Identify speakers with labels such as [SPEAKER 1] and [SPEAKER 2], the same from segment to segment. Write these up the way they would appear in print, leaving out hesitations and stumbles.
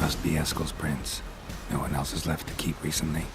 [SPEAKER 1] Must be Eskel's prints. No one else is left to keep recently.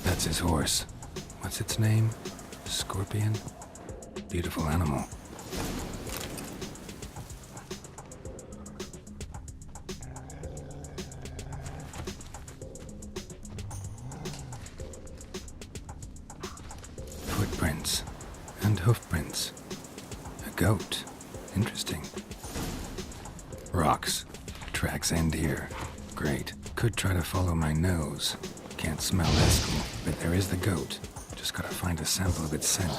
[SPEAKER 1] That's his horse. What's its name? Scorpion? Beautiful animal. Footprints. And hoofprints. A goat. Interesting. Rocks. Tracks end here. Great. Could try to follow my nose. Can't smell Eskel, but there is the goat. Just gotta find a sample of its scent.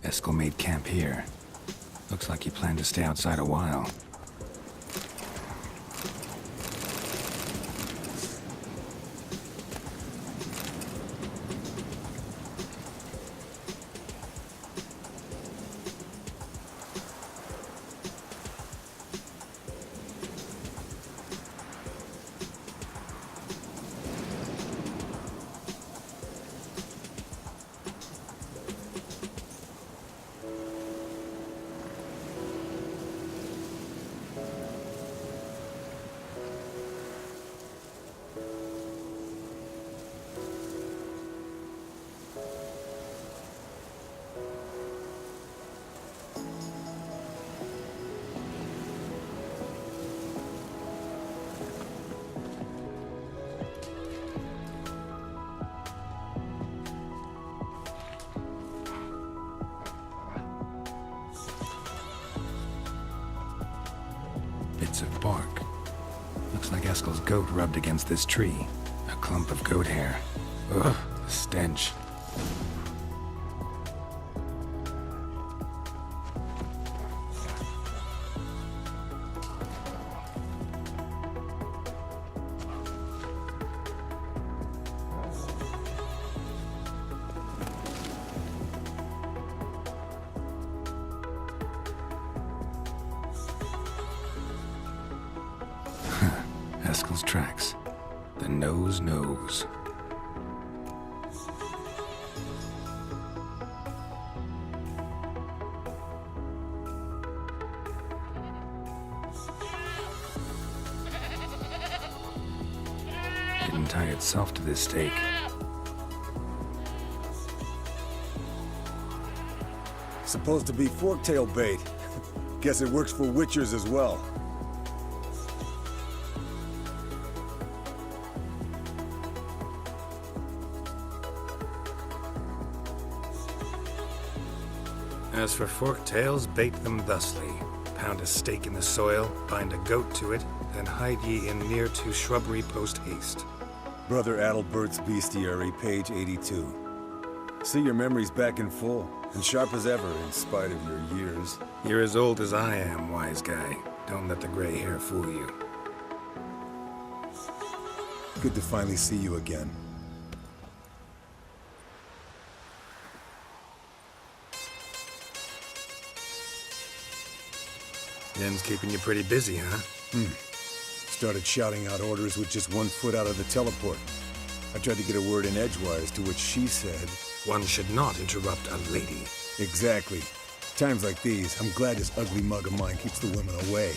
[SPEAKER 1] Eskel made camp here. Looks like he planned to stay outside a while. Bits of bark. Looks like Eskel's goat rubbed against this tree. A clump of goat hair. Ugh, the stench. Forktail's tracks. The nose knows. Didn't tie itself to this stake.
[SPEAKER 2] Supposed to be forktail bait. Guess it works for witchers as well.
[SPEAKER 1] As for forktails, bait them thusly. Pound a stake in the soil, bind a goat to it, then hide ye in near to shrubbery post haste.
[SPEAKER 2] Brother Adalbert's Bestiary, page 82. See, your memory's back in full, and sharp as ever in spite of your years.
[SPEAKER 1] You're as old as I am, wise guy. Don't let the gray hair fool you.
[SPEAKER 2] Good to finally see you again.
[SPEAKER 1] Yen's keeping you pretty busy, huh?
[SPEAKER 2] Started shouting out orders with just 1 foot out of the teleport. I tried to get a word in edgewise, to which she said...
[SPEAKER 1] One should not interrupt a lady.
[SPEAKER 2] Exactly. Times like these, I'm glad this ugly mug of mine keeps the women away.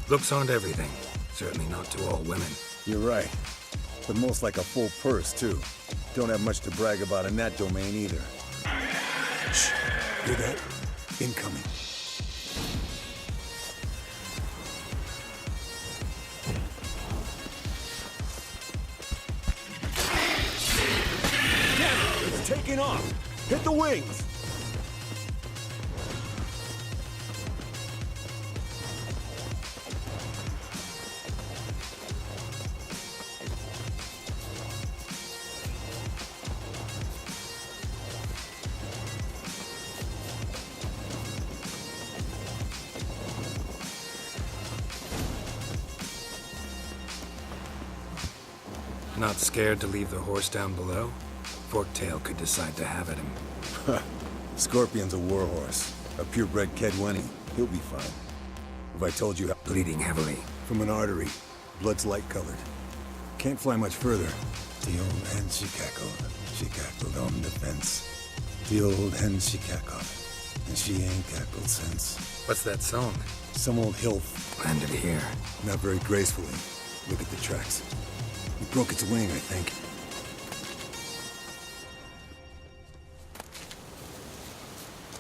[SPEAKER 1] Looks aren't everything. Certainly not to all women.
[SPEAKER 2] You're right. But most like a full purse, too. Don't have much to brag about in that domain, either. Shh. Hear that? Incoming. Damn it! It's taking off! Hit the wings!
[SPEAKER 1] Not scared to leave the horse down below? Forktail could decide to have at him.
[SPEAKER 2] Scorpion's a warhorse. A purebred Kedwenny. He'll be fine. If I told you...
[SPEAKER 1] Bleeding heavily.
[SPEAKER 2] From an artery. Blood's light-colored. Can't fly much further. The old hen she cackled. She cackled on the fence. The old hen she cackled. And she ain't cackled since.
[SPEAKER 1] What's that song?
[SPEAKER 2] Some old hilf.
[SPEAKER 1] Landed here.
[SPEAKER 2] Not very gracefully. Look at the tracks. It broke its wing, I think.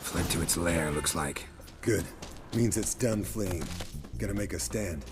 [SPEAKER 1] Fled to its lair, looks like.
[SPEAKER 2] Good. Means it's done fleeing. Gonna make a stand.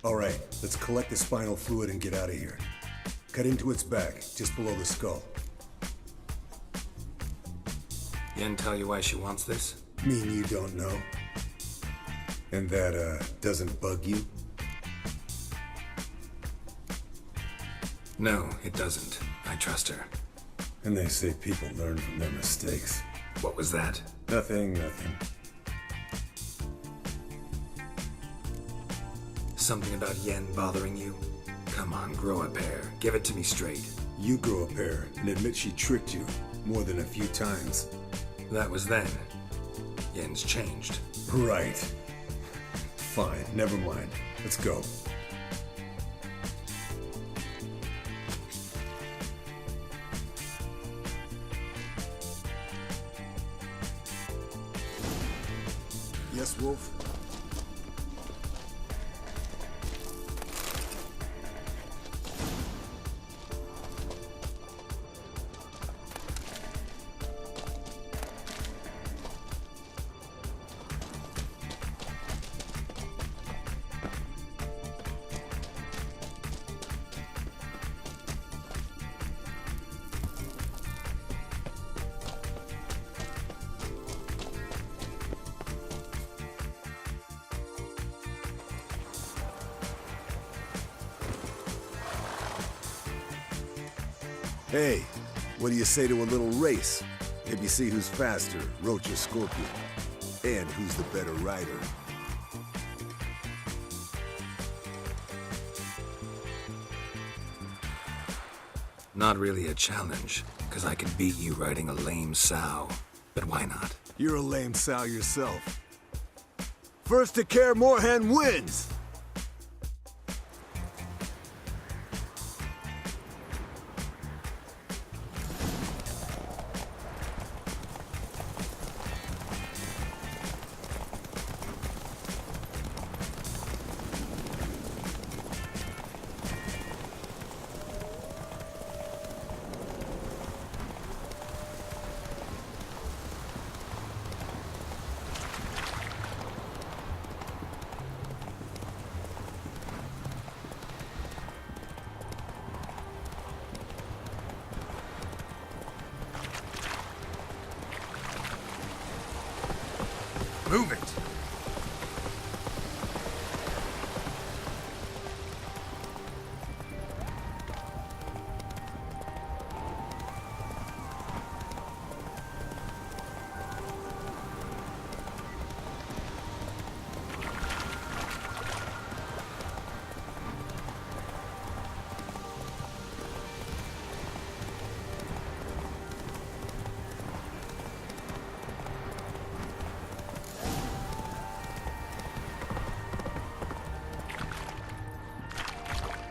[SPEAKER 2] All right, let's collect the spinal fluid and get out of here. Cut into its back, just below the skull.
[SPEAKER 1] Yen tell you why she wants this?
[SPEAKER 2] Mean you don't know? And that, doesn't bug you?
[SPEAKER 1] No, it doesn't. I trust her.
[SPEAKER 2] And they say people learn from their mistakes.
[SPEAKER 1] What was that?
[SPEAKER 2] Nothing.
[SPEAKER 1] Something about Yen bothering you? Come on, grow a pair. Give it to me straight.
[SPEAKER 2] You grow a pair and admit she tricked you more than a few times.
[SPEAKER 1] That was then. Yen's changed.
[SPEAKER 2] Right. Fine, never mind. Let's go. Yes, Wolf? Hey, what do you say to a little race? Maybe see who's faster, Roach or Scorpion. And who's the better rider.
[SPEAKER 1] Not really a challenge, because I could beat you riding a lame sow. But why not?
[SPEAKER 2] You're a lame sow yourself. First to Kaer Morhen wins!
[SPEAKER 1] Move it!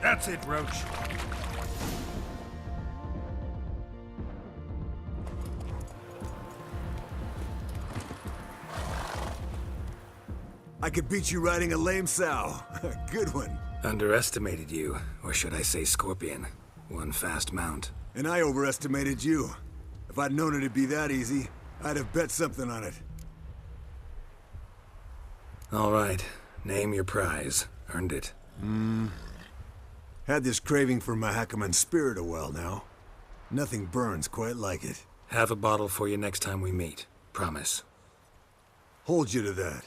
[SPEAKER 1] That's it, Roach.
[SPEAKER 2] I could beat you riding a lame sow. Good one.
[SPEAKER 1] Underestimated you, or should I say Scorpion. One fast mount.
[SPEAKER 2] And I overestimated you. If I'd known it'd be that easy, I'd have bet something on it.
[SPEAKER 1] All right, name your prize. Earned it.
[SPEAKER 2] Had this craving for Mahakaman spirit a while now. Nothing burns quite like it.
[SPEAKER 1] Have a bottle for you next time we meet. Promise.
[SPEAKER 2] Hold you to that.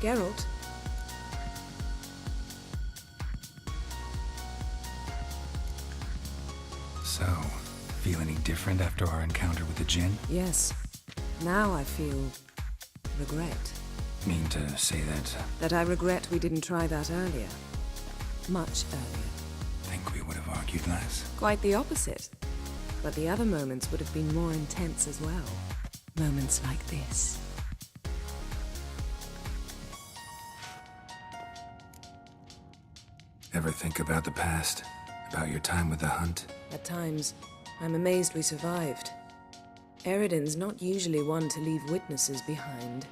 [SPEAKER 3] Geralt?
[SPEAKER 1] So, feel any different after our encounter with the Jinn?
[SPEAKER 3] Yes. Now I feel regret.
[SPEAKER 1] Mean to say that
[SPEAKER 3] That I regret we didn't try that earlier. Much earlier.
[SPEAKER 1] think we would have argued less.
[SPEAKER 3] Quite the opposite. But the other moments would have been more intense as well. Moments like this.
[SPEAKER 1] Ever think about the past? About your time with the Hunt?
[SPEAKER 3] At times, I'm amazed we survived. Eridan's not usually one to leave witnesses behind.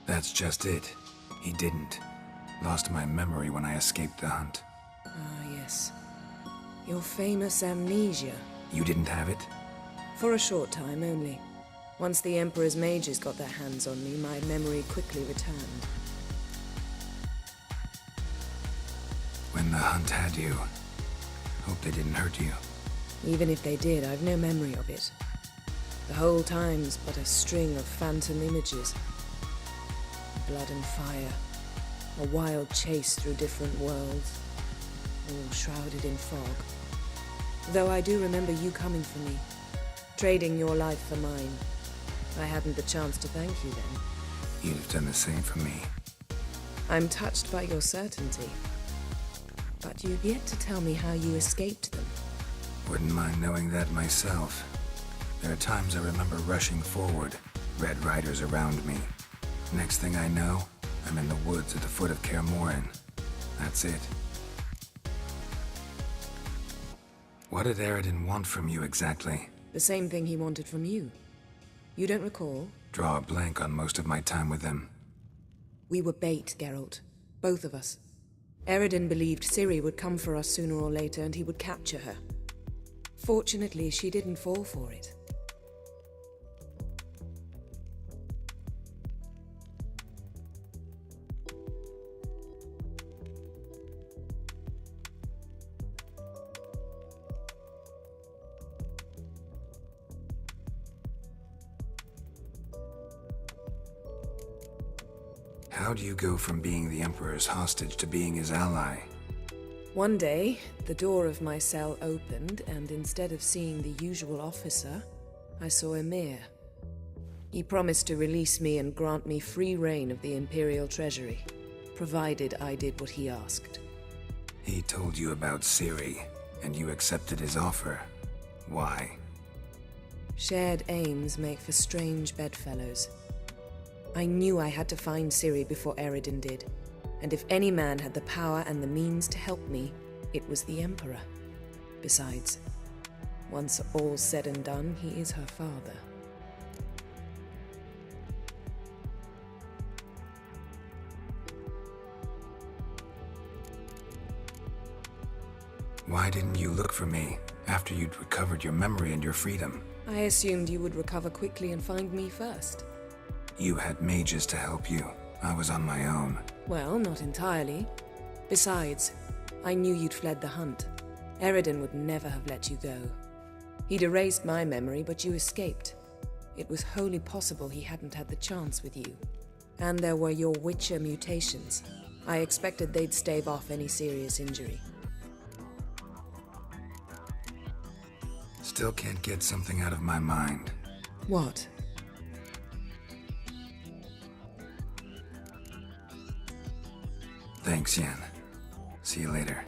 [SPEAKER 1] That's just it. He didn't. Lost my memory when I escaped the Hunt.
[SPEAKER 3] Ah, yes. Your famous amnesia.
[SPEAKER 1] You didn't have it?
[SPEAKER 3] For a short time only. Once the Emperor's mages got their hands on me, my memory quickly returned.
[SPEAKER 1] When the Hunt had you. Hope they didn't hurt you.
[SPEAKER 3] Even if they did, I've no memory of it. The whole time's but a string of phantom images. Blood and fire. A wild chase through different worlds. All shrouded in fog. Though I do remember you coming for me. Trading your life for mine. I hadn't the chance to thank you then.
[SPEAKER 1] You'd have done the same for me.
[SPEAKER 3] I'm touched by your certainty. But you've yet to tell me how you escaped them.
[SPEAKER 1] Wouldn't mind knowing that myself. There are times I remember rushing forward, Red Riders around me. Next thing I know, I'm in the woods at the foot of Kaer Morhen. That's it. What did Eridan want from you exactly?
[SPEAKER 3] The same thing he wanted from you. You don't recall?
[SPEAKER 1] Draw a blank on most of my time with them.
[SPEAKER 3] We were bait, Geralt. Both of us. Eridan believed Ciri would come for us sooner or later and he would capture her. Fortunately, she didn't fall for it.
[SPEAKER 1] How do you go from being the Emperor's hostage to being his ally?
[SPEAKER 3] One day, the door of my cell opened, and instead of seeing the usual officer, I saw Emhyr. He promised to release me and grant me free reign of the Imperial Treasury, provided I did what he asked.
[SPEAKER 1] He told you about Ciri, and you accepted his offer. Why?
[SPEAKER 3] Shared aims make for strange bedfellows. I knew I had to find Ciri before Eridan did, and if any man had the power and the means to help me, it was the Emperor. Besides, once all's said and done, he is her father.
[SPEAKER 1] Why didn't you look for me after you'd recovered your memory and your freedom?
[SPEAKER 3] I assumed you would recover quickly and find me first.
[SPEAKER 1] You had mages to help you. I was on my own.
[SPEAKER 3] Well, not entirely. Besides, I knew you'd fled the Hunt. Eridan would never have let you go. He'd erased my memory, but you escaped. It was wholly possible he hadn't had the chance with you. And there were your Witcher mutations. I expected they'd stave off any serious injury.
[SPEAKER 1] Still can't get something out of my mind.
[SPEAKER 3] What?
[SPEAKER 1] Thanks, Yen. See you later.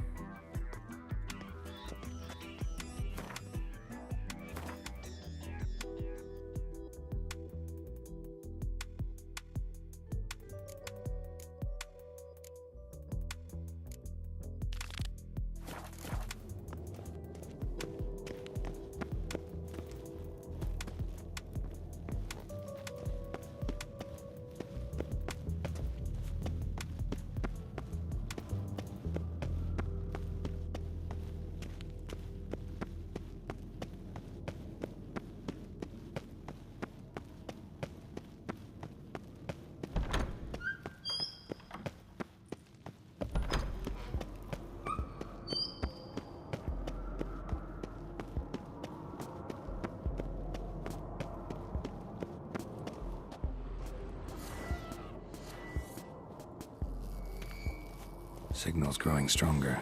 [SPEAKER 1] Signal's growing stronger.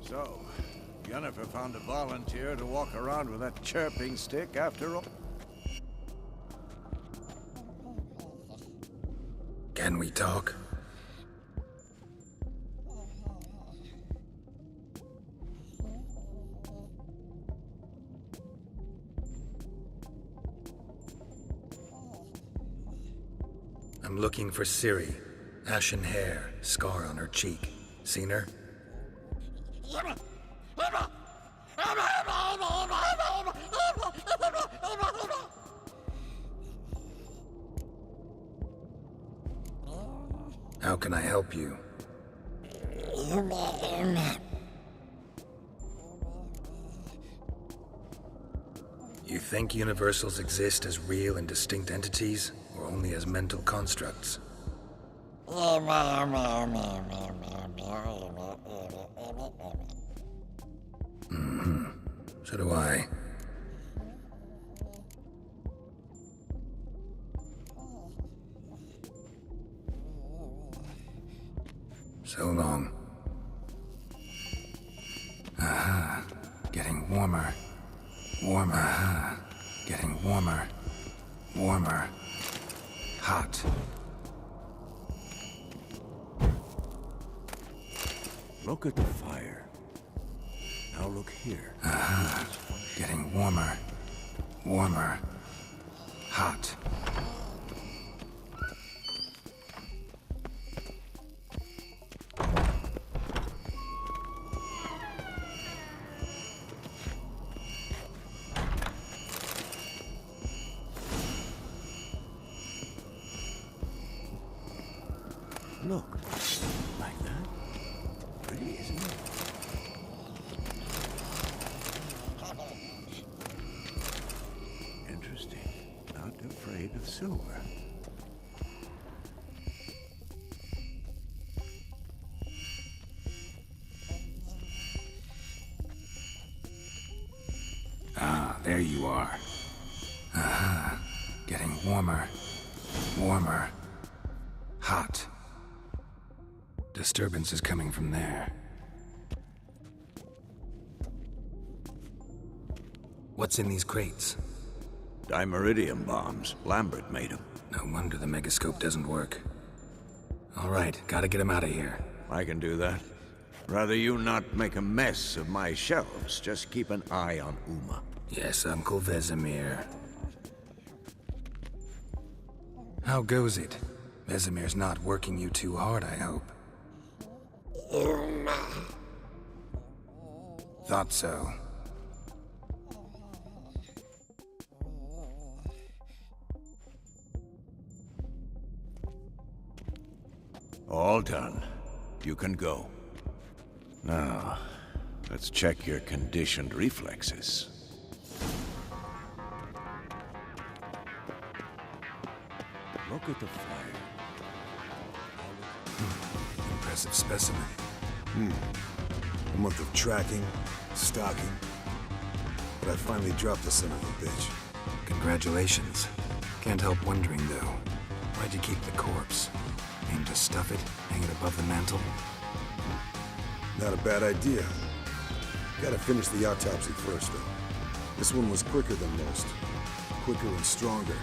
[SPEAKER 4] So, Yennefer found a volunteer to walk around with that chirping stick after all?
[SPEAKER 1] Can we talk? I'm looking for Ciri. Ashen hair, scar on her cheek. Seen her? How can I help you? You think universals exist as real and distinct entities, or only as mental constructs? So do I. So long. Aha. Getting warmer. Warmer. Aha. Getting warmer. Warmer. Hot.
[SPEAKER 4] Look at the fire. Now look here.
[SPEAKER 1] Aha. Getting warmer. Warmer. Hot.
[SPEAKER 4] Look. Like that? Pretty, isn't it? Interesting. Not afraid of silver.
[SPEAKER 1] Ah, there you are. Aha. Getting warmer. Warmer. Hot. Disturbance is coming from there. What's in these crates?
[SPEAKER 4] Dimeridium bombs. Lambert made them.
[SPEAKER 1] No wonder the megascope doesn't work. All right, gotta get him out of here.
[SPEAKER 4] I can do that. Rather you not make a mess of my shelves. Just keep an eye on Uma.
[SPEAKER 1] Yes, Uncle Vesemir. How goes it? Vesemir's not working you too hard, I hope. Thought so.
[SPEAKER 4] All done. You can go. Now, let's check your conditioned reflexes. Look at the fire.
[SPEAKER 1] Impressive specimen.
[SPEAKER 2] A month of tracking, stalking. But I finally dropped the son of a bitch.
[SPEAKER 1] Congratulations. Can't help wondering, though. Why'd you keep the corpse? Aim to stuff it, hang it above the mantle?
[SPEAKER 2] Not a bad idea. Gotta finish the autopsy first, though. This one was quicker than most. Quicker and stronger.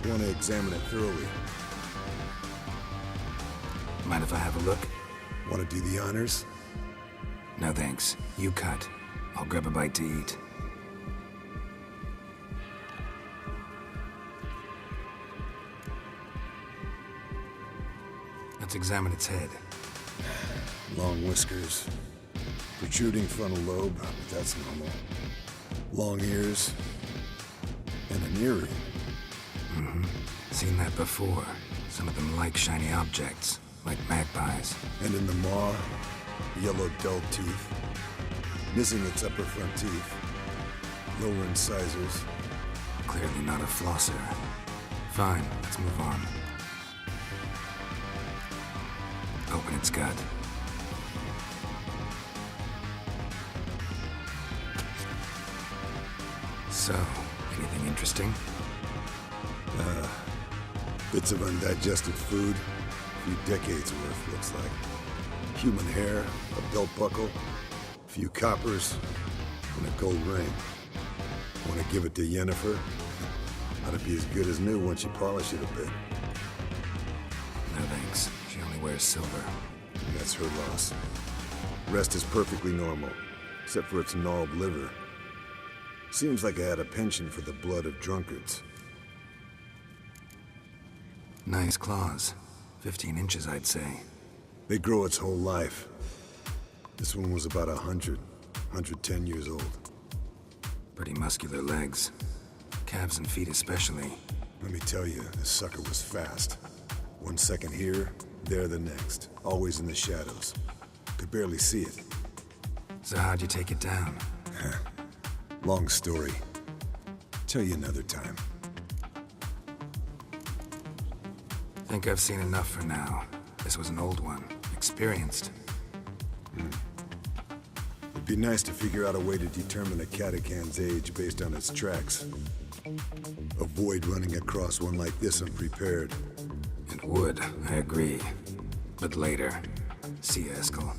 [SPEAKER 2] Want to examine it thoroughly.
[SPEAKER 1] Mind if I have a look?
[SPEAKER 2] Want to do the honors?
[SPEAKER 1] No thanks. You cut. I'll grab a bite to eat. Let's examine its head.
[SPEAKER 2] Long whiskers. Protruding frontal lobe, but that's normal. Long ears. And an earring.
[SPEAKER 1] Seen that before. Some of them like shiny objects, like magpies.
[SPEAKER 2] And in the maw, yellow dull teeth. Missing its upper front teeth. Lower incisors.
[SPEAKER 1] Clearly not a flosser. Fine, let's move on. Open its gut. So, anything interesting?
[SPEAKER 2] Bits of undigested food. A few decades worth, looks like. Human hair, a belt buckle, a few coppers, and a gold ring. Want to give it to Yennefer? Ought to be as good as new once you polish it a bit.
[SPEAKER 1] No thanks. She only wears silver.
[SPEAKER 2] And that's her loss. Rest is perfectly normal, except for its gnarled liver. Seems like I had a penchant for the blood of drunkards.
[SPEAKER 1] Nice claws. 15 inches, I'd say.
[SPEAKER 2] They grow its whole life. This one was about 110 years old.
[SPEAKER 1] Pretty muscular legs. Calves and feet especially.
[SPEAKER 2] Let me tell you, this sucker was fast. 1 second here, there the next. Always in the shadows. Could barely see it.
[SPEAKER 1] So how'd you take it down?
[SPEAKER 2] Long story. Tell you another time.
[SPEAKER 1] Think I've seen enough for now. This was an old one. Experienced.
[SPEAKER 2] It'd be nice to figure out a way to determine a Katakan's age based on its tracks. Avoid running across one like this unprepared.
[SPEAKER 1] It would, I agree. But later. See you, Eskel.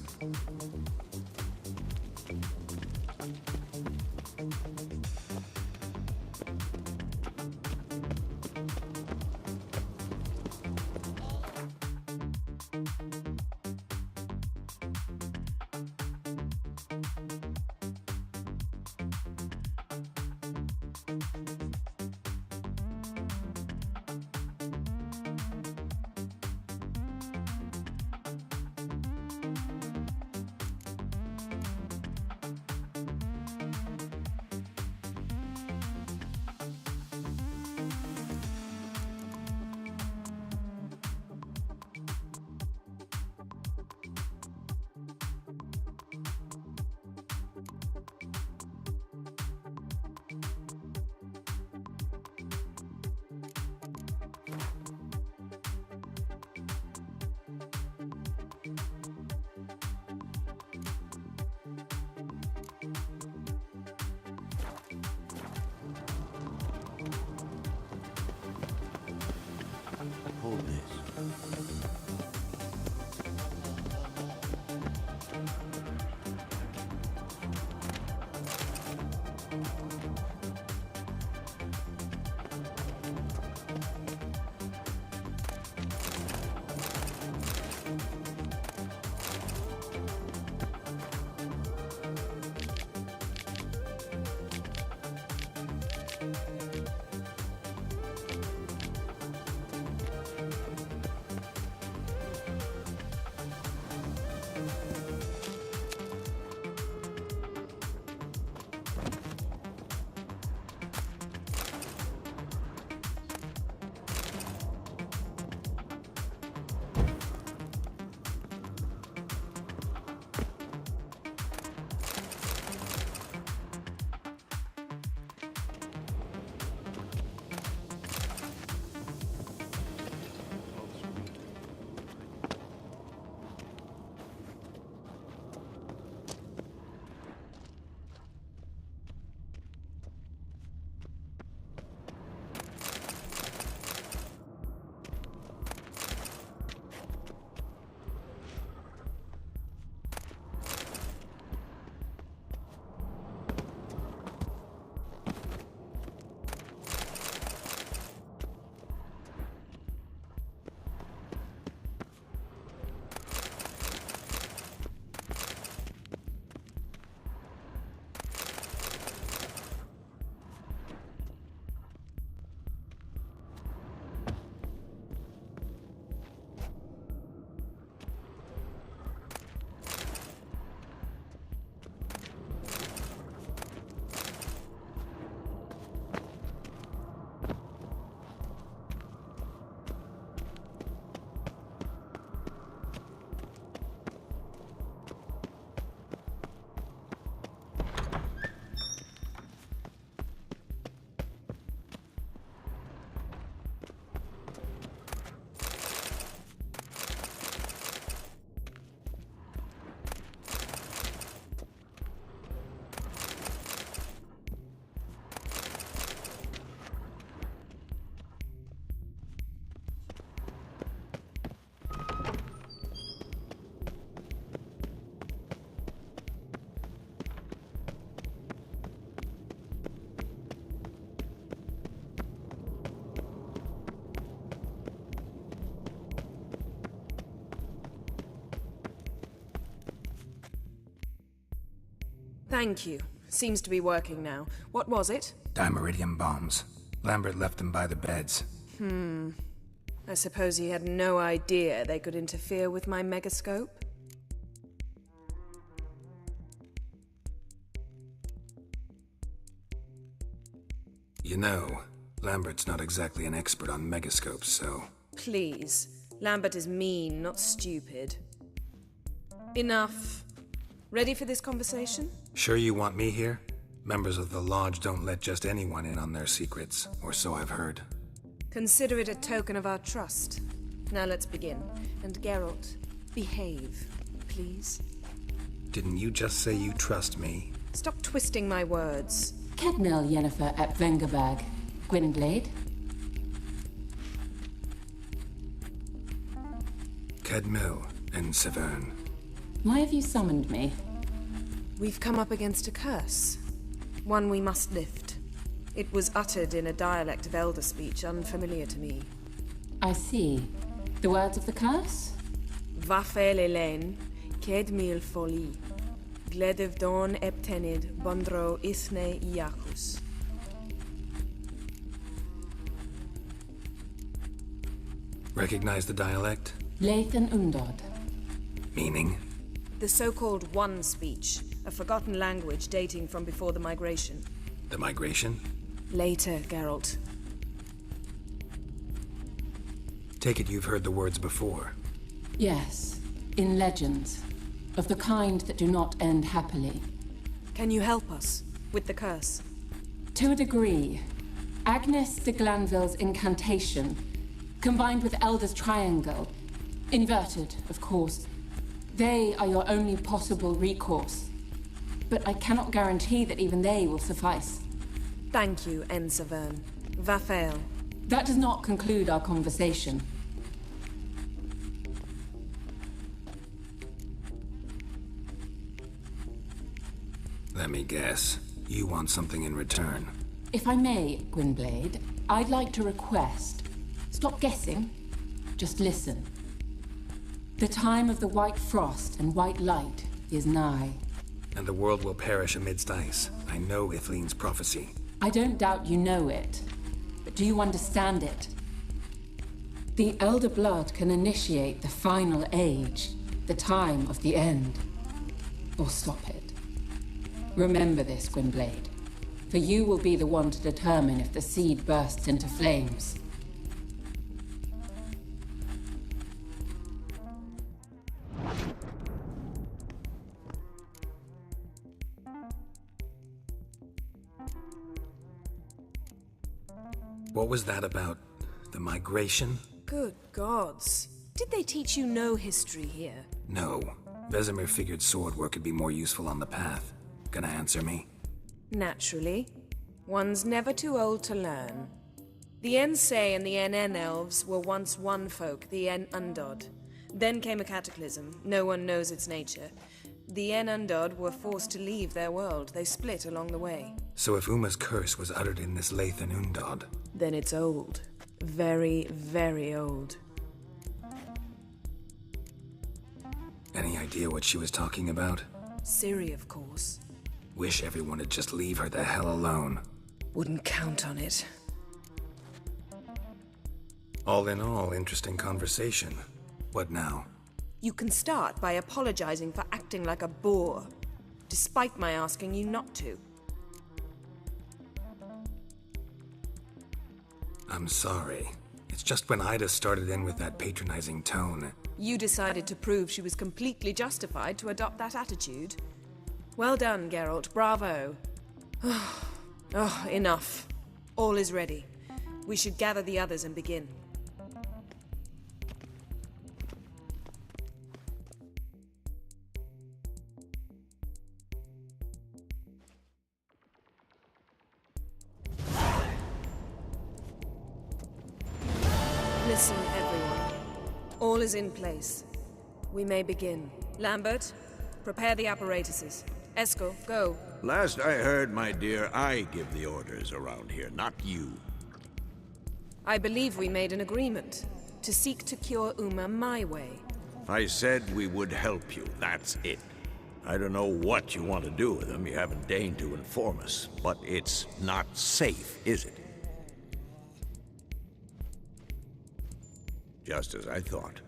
[SPEAKER 3] Thank you. Seems to be working now. What was it?
[SPEAKER 1] Dimeridium bombs. Lambert left them by the beds.
[SPEAKER 3] I suppose he had no idea they could interfere with my megascope?
[SPEAKER 1] You know, Lambert's not exactly an expert on megascopes, so...
[SPEAKER 3] Please. Lambert is mean, not stupid. Enough. Ready for this conversation?
[SPEAKER 1] Sure you want me here? Members of the Lodge don't let just anyone in on their secrets, or so I've heard.
[SPEAKER 3] Consider it a token of our trust. Now let's begin. And Geralt, behave, please.
[SPEAKER 1] Didn't you just say you trust me?
[SPEAKER 3] Stop twisting my words.
[SPEAKER 5] Kedmil Yennefer at Vengerberg. Gwynblade?
[SPEAKER 1] Kedmil and Severn.
[SPEAKER 5] Why have you summoned me?
[SPEAKER 3] We've come up against a curse. One we must lift. It was uttered in a dialect of Elder speech unfamiliar to me.
[SPEAKER 5] I see. The words of the curse?
[SPEAKER 3] Vafel Elaine, Kedmil Foli, Gledev Don Eptenid, Bondro Isne Iacus.
[SPEAKER 1] Recognize the dialect?
[SPEAKER 5] Lathan Undod.
[SPEAKER 1] Meaning?
[SPEAKER 3] The so-called One speech, a forgotten language dating from before the migration.
[SPEAKER 1] The migration?
[SPEAKER 3] Later, Geralt.
[SPEAKER 1] Take it you've heard the words before.
[SPEAKER 5] Yes, in legends. Of the kind that do not end happily.
[SPEAKER 3] Can you help us with the curse?
[SPEAKER 5] To a degree. Agnes de Glanville's incantation, combined with Elder's triangle, inverted, of course. They are your only possible recourse. But I cannot guarantee that even they will suffice.
[SPEAKER 3] Thank you, En Severn. Vafel.
[SPEAKER 5] That does not conclude our conversation.
[SPEAKER 1] Let me guess. You want something in return.
[SPEAKER 5] If I may, Gwynblade, I'd like to request. Stop guessing. Just listen. The time of the white frost and white light is nigh.
[SPEAKER 1] And the world will perish amidst ice. I know Ithleen's prophecy.
[SPEAKER 5] I don't doubt you know it. But do you understand it? The Elder Blood can initiate the final age, the time of the end. Or stop it. Remember this, Gwynblade. For you will be the one to determine if the seed bursts into flames.
[SPEAKER 1] What was that about? The migration?
[SPEAKER 3] Good gods. Did they teach you no history here?
[SPEAKER 1] No. Vesemir figured sword work could be more useful on the path. Gonna answer me?
[SPEAKER 3] Naturally. One's never too old to learn. The Ensei and the NN elves were once one folk, the En Undod. Then came a cataclysm. No one knows its nature. The En Undod were forced to leave their world. They split along the way.
[SPEAKER 1] So if Uma's curse was uttered in this Lathan Undod...
[SPEAKER 3] Then it's old. Very, very old.
[SPEAKER 1] Any idea what she was talking about?
[SPEAKER 3] Ciri, of course.
[SPEAKER 1] Wish everyone would just leave her the hell alone.
[SPEAKER 3] Wouldn't count on it.
[SPEAKER 1] All in all, interesting conversation. What now?
[SPEAKER 3] You can start by apologizing for acting like a boor, despite my asking you not to.
[SPEAKER 1] I'm sorry. It's just when Ida started in with that patronizing tone.
[SPEAKER 3] You decided to prove she was completely justified to adopt that attitude. Well done, Geralt. Bravo. Oh, enough. All is ready. We should gather the others and begin. Listen, everyone. All is in place. We may begin. Lambert, prepare the apparatuses. Eskel, go.
[SPEAKER 4] Last I heard, my dear, I give the orders around here, not you.
[SPEAKER 3] I believe we made an agreement to seek to cure Uma my way.
[SPEAKER 4] I said we would help you, that's it. I don't know what you want to do with them. You haven't deigned to inform us. But it's not safe, is it? Just as I thought.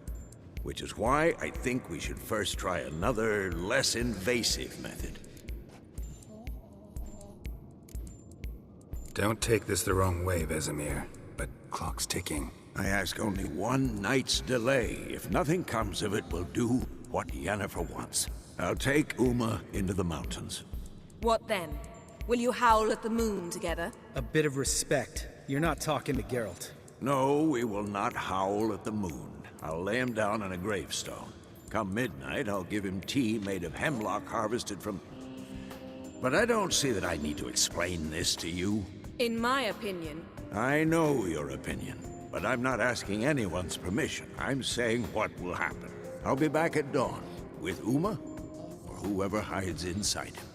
[SPEAKER 4] Which is why I think we should first try another, less invasive method.
[SPEAKER 1] Don't take this the wrong way, Vesemir, but clock's ticking.
[SPEAKER 4] I ask only one night's delay. If nothing comes of it, we'll do what Yennefer wants. I'll take Uma into the mountains.
[SPEAKER 3] What then? Will you howl at the moon together?
[SPEAKER 6] A bit of respect. You're not talking to Geralt.
[SPEAKER 4] No, we will not howl at the moon. I'll lay him down on a gravestone. Come midnight, I'll give him tea made of hemlock harvested from... But I don't see that I need to explain this to you.
[SPEAKER 3] In my opinion...
[SPEAKER 4] I know your opinion, but I'm not asking anyone's permission. I'm saying what will happen. I'll be back at dawn, with Uma, or whoever hides inside him.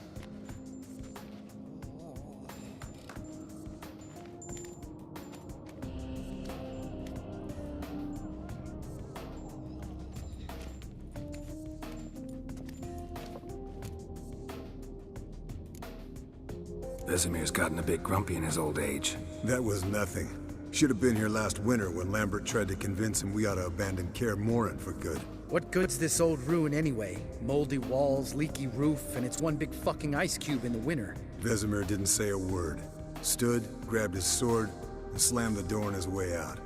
[SPEAKER 1] Vesemir's gotten a bit grumpy in his old age.
[SPEAKER 2] That was nothing. Should have been here last winter when Lambert tried to convince him we ought to abandon Kaer Morhen for good.
[SPEAKER 6] What good's this old ruin anyway? Moldy walls, leaky roof, and it's one big fucking ice cube in the winter.
[SPEAKER 2] Vesemir didn't say a word. Stood, grabbed his sword, and slammed the door on his way out.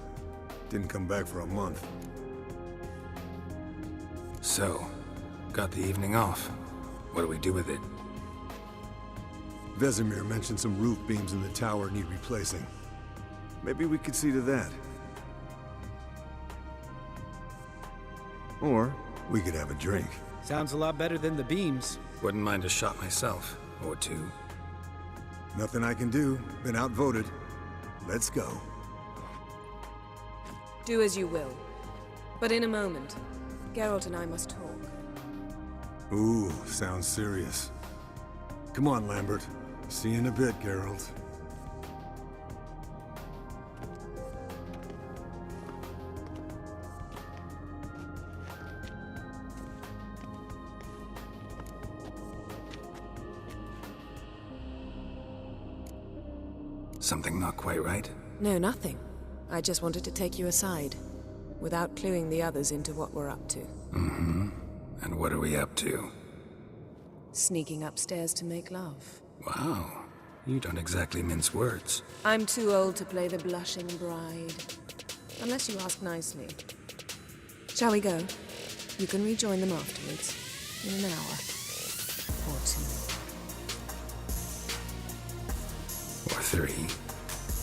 [SPEAKER 2] Didn't come back for a month.
[SPEAKER 1] So, got the evening off. What do we do with it?
[SPEAKER 2] Vesemir mentioned some roof beams in the tower need replacing. Maybe we could see to that. Or we could have a drink.
[SPEAKER 6] Sounds a lot better than the beams.
[SPEAKER 1] Wouldn't mind a shot myself, or two.
[SPEAKER 2] Nothing I can do. Been outvoted. Let's go.
[SPEAKER 3] Do as you will. But in a moment, Geralt and I must talk.
[SPEAKER 2] Ooh, sounds serious. Come on, Lambert. See you in a bit, Geralt.
[SPEAKER 1] Something not quite right?
[SPEAKER 3] No, nothing. I just wanted to take you aside, without cluing the others into what we're up to.
[SPEAKER 1] Mm-hmm. And what are we up to?
[SPEAKER 3] Sneaking upstairs to make love.
[SPEAKER 1] Wow. You don't exactly mince words.
[SPEAKER 3] I'm too old to play the blushing bride. Unless you ask nicely. Shall we go? You can rejoin them afterwards. In an hour. Or two.
[SPEAKER 1] Or three.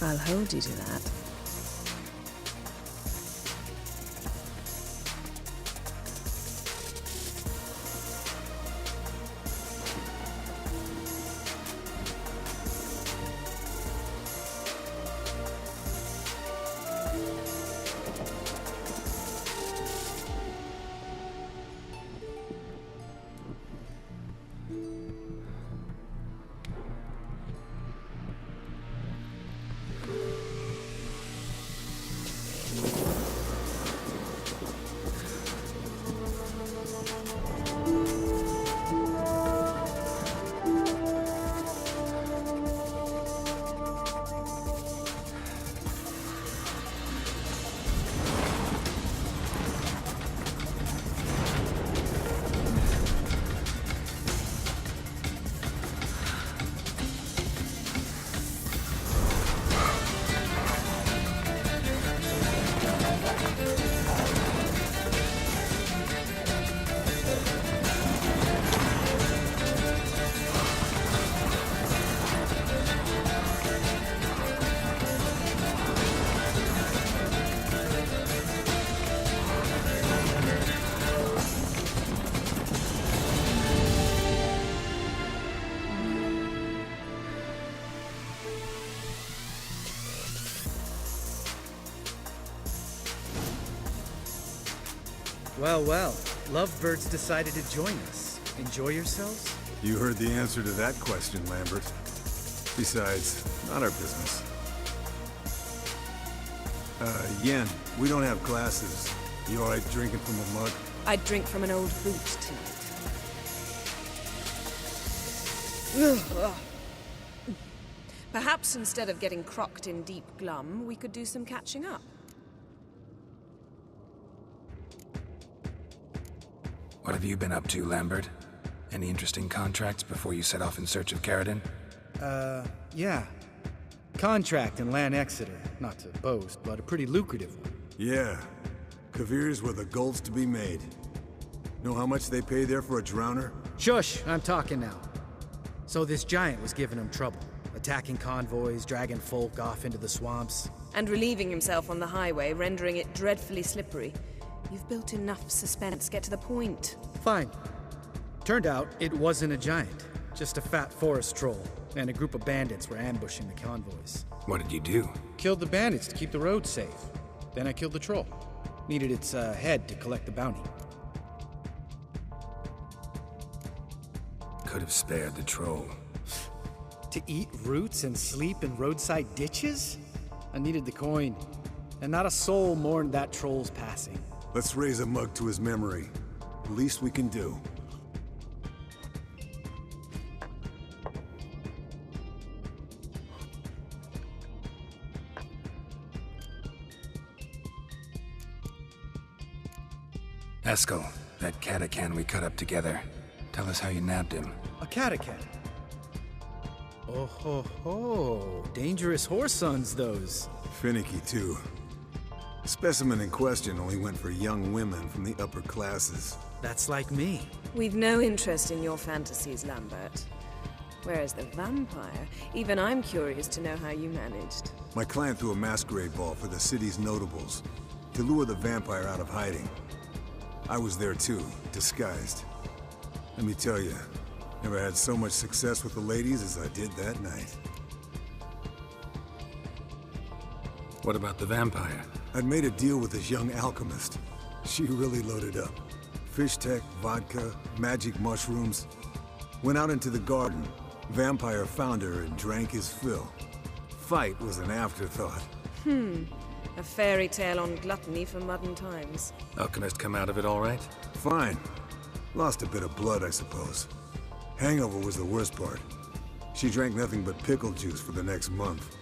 [SPEAKER 3] I'll hold you to that.
[SPEAKER 6] Well, well. Lovebirds decided to join us. Enjoy yourselves?
[SPEAKER 2] You heard the answer to that question, Lambert. Besides, not our business. Yen, we don't have glasses. You alright drinking from a mug?
[SPEAKER 3] I'd drink from an old boot tonight. Perhaps instead of getting crocked in deep glum, we could do some catching up.
[SPEAKER 1] What have you been up to, Lambert? Any interesting contracts before you set off in search of Caridin?
[SPEAKER 6] Yeah. Contract in Lan Exeter. Not to boast, but a pretty lucrative one.
[SPEAKER 2] Yeah. Kavir's were the gold's to be made. Know how much they pay there for a drowner?
[SPEAKER 6] Shush, I'm talking now. So this giant was giving him trouble. Attacking convoys, dragging folk off into the swamps.
[SPEAKER 3] And relieving himself on the highway, rendering it dreadfully slippery. You've built enough suspense. Get to the point.
[SPEAKER 6] Fine. Turned out it wasn't a giant. Just a fat forest troll. And a group of bandits were ambushing the convoys.
[SPEAKER 1] What did you do?
[SPEAKER 6] Killed the bandits to keep the road safe. Then I killed the troll. Needed its head to collect the bounty.
[SPEAKER 1] Could have spared the troll.
[SPEAKER 6] To eat roots and sleep in roadside ditches? I needed the coin. And not a soul mourned that troll's passing.
[SPEAKER 2] Let's raise a mug to his memory. The least we can do.
[SPEAKER 1] Eskel, that Catacan we cut up together. Tell us how you nabbed him.
[SPEAKER 6] A Catacan. Oh ho ho. Dangerous horse sons, those.
[SPEAKER 2] Finicky, too. The specimen in question only went for young women from the upper classes.
[SPEAKER 6] That's like me.
[SPEAKER 3] We've no interest in your fantasies, Lambert. Whereas the vampire, even I'm curious to know how you managed.
[SPEAKER 2] My clan threw a masquerade ball for the city's notables to lure the vampire out of hiding. I was there too, disguised. Let me tell you, never had so much success with the ladies as I did that night.
[SPEAKER 1] What about the vampire?
[SPEAKER 2] I'd made a deal with this young alchemist. She really loaded up. Fish tech, vodka, magic mushrooms. Went out into the garden. Vampire found her and drank his fill. Fight was an afterthought.
[SPEAKER 3] A fairy tale on gluttony for modern times.
[SPEAKER 1] Alchemist come out of it all right?
[SPEAKER 2] Fine. Lost a bit of blood, I suppose. Hangover was the worst part. She drank nothing but pickle juice for the next month.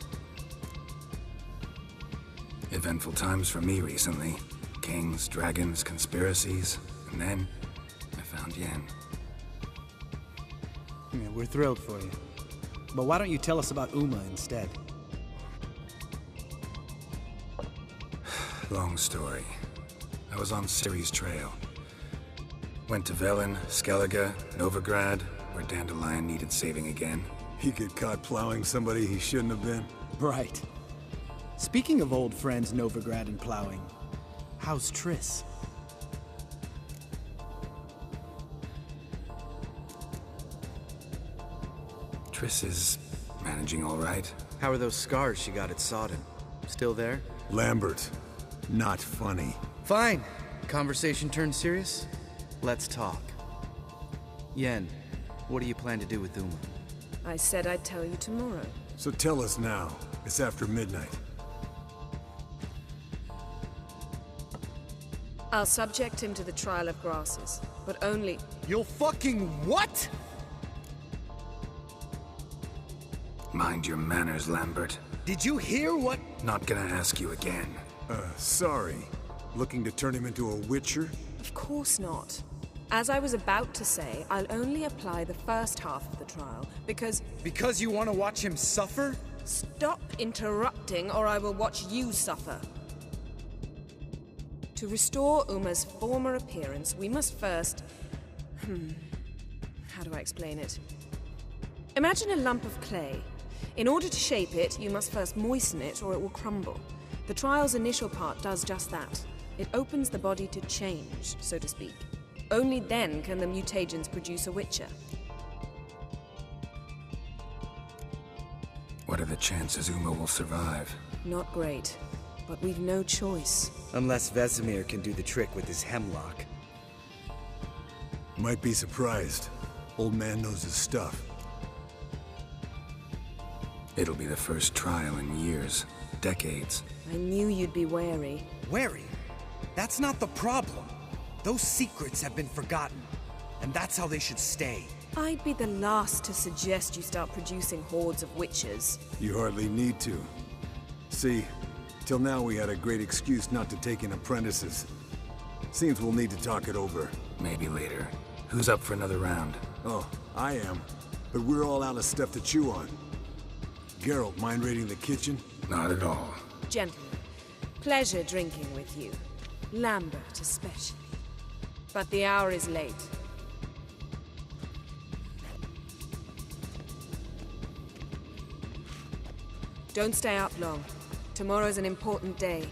[SPEAKER 1] Eventful times for me recently. Kings, dragons, conspiracies. And then, I found Yen.
[SPEAKER 6] Yeah, we're thrilled for you. But why don't you tell us about Uma instead?
[SPEAKER 1] Long story. I was on Ciri's trail. Went to Velen, Skellige, Novigrad, where Dandelion needed saving again.
[SPEAKER 2] He get caught plowing somebody he shouldn't have been.
[SPEAKER 6] Right. Speaking of old friends Novigrad and plowing, how's Triss?
[SPEAKER 1] Triss is managing all right.
[SPEAKER 6] How are those scars she got at Sodden? Still there?
[SPEAKER 2] Lambert. Not funny.
[SPEAKER 6] Fine. Conversation turned serious? Let's talk. Yen, what do you plan to do with Uma?
[SPEAKER 3] I said I'd tell you tomorrow.
[SPEAKER 2] So tell us now. It's after midnight.
[SPEAKER 3] I'll subject him to the trial of grasses, but only...
[SPEAKER 6] You'll fucking what?
[SPEAKER 1] Mind your manners, Lambert.
[SPEAKER 6] Did you hear what?
[SPEAKER 1] Not gonna ask you again.
[SPEAKER 2] Sorry. Looking to turn him into a witcher?
[SPEAKER 3] Of course not. As I was about to say, I'll only apply the first half of the trial, because...
[SPEAKER 6] Because you want to watch him suffer?
[SPEAKER 3] Stop interrupting, or I will watch you suffer. To restore Uma's former appearance, we must first... How do I explain it? Imagine a lump of clay. In order to shape it, you must first moisten it, or it will crumble. The trial's initial part does just that. It opens the body to change, so to speak. Only then can the mutagens produce a Witcher.
[SPEAKER 1] What are the chances Uma will survive?
[SPEAKER 3] Not great, but we've no choice.
[SPEAKER 6] Unless Vesemir can do the trick with his hemlock.
[SPEAKER 2] Might be surprised. Old man knows his stuff.
[SPEAKER 1] It'll be the first trial in years, decades.
[SPEAKER 3] I knew you'd be wary.
[SPEAKER 7] Wary? That's not the problem. Those secrets have been forgotten, and that's how they should stay.
[SPEAKER 3] I'd be the last to suggest you start producing hordes of witches.
[SPEAKER 2] You hardly need to. See, till now we had a great excuse not to take in apprentices. Seems we'll need to talk it over.
[SPEAKER 1] Maybe later. Who's up for another round?
[SPEAKER 2] Oh, I am. But we're all out of stuff to chew on. Geralt, mind raiding the kitchen?
[SPEAKER 1] Not at all.
[SPEAKER 3] Gentlemen, pleasure drinking with you. Lambert especially. But the hour is late. Don't stay up long. Tomorrow's an important day.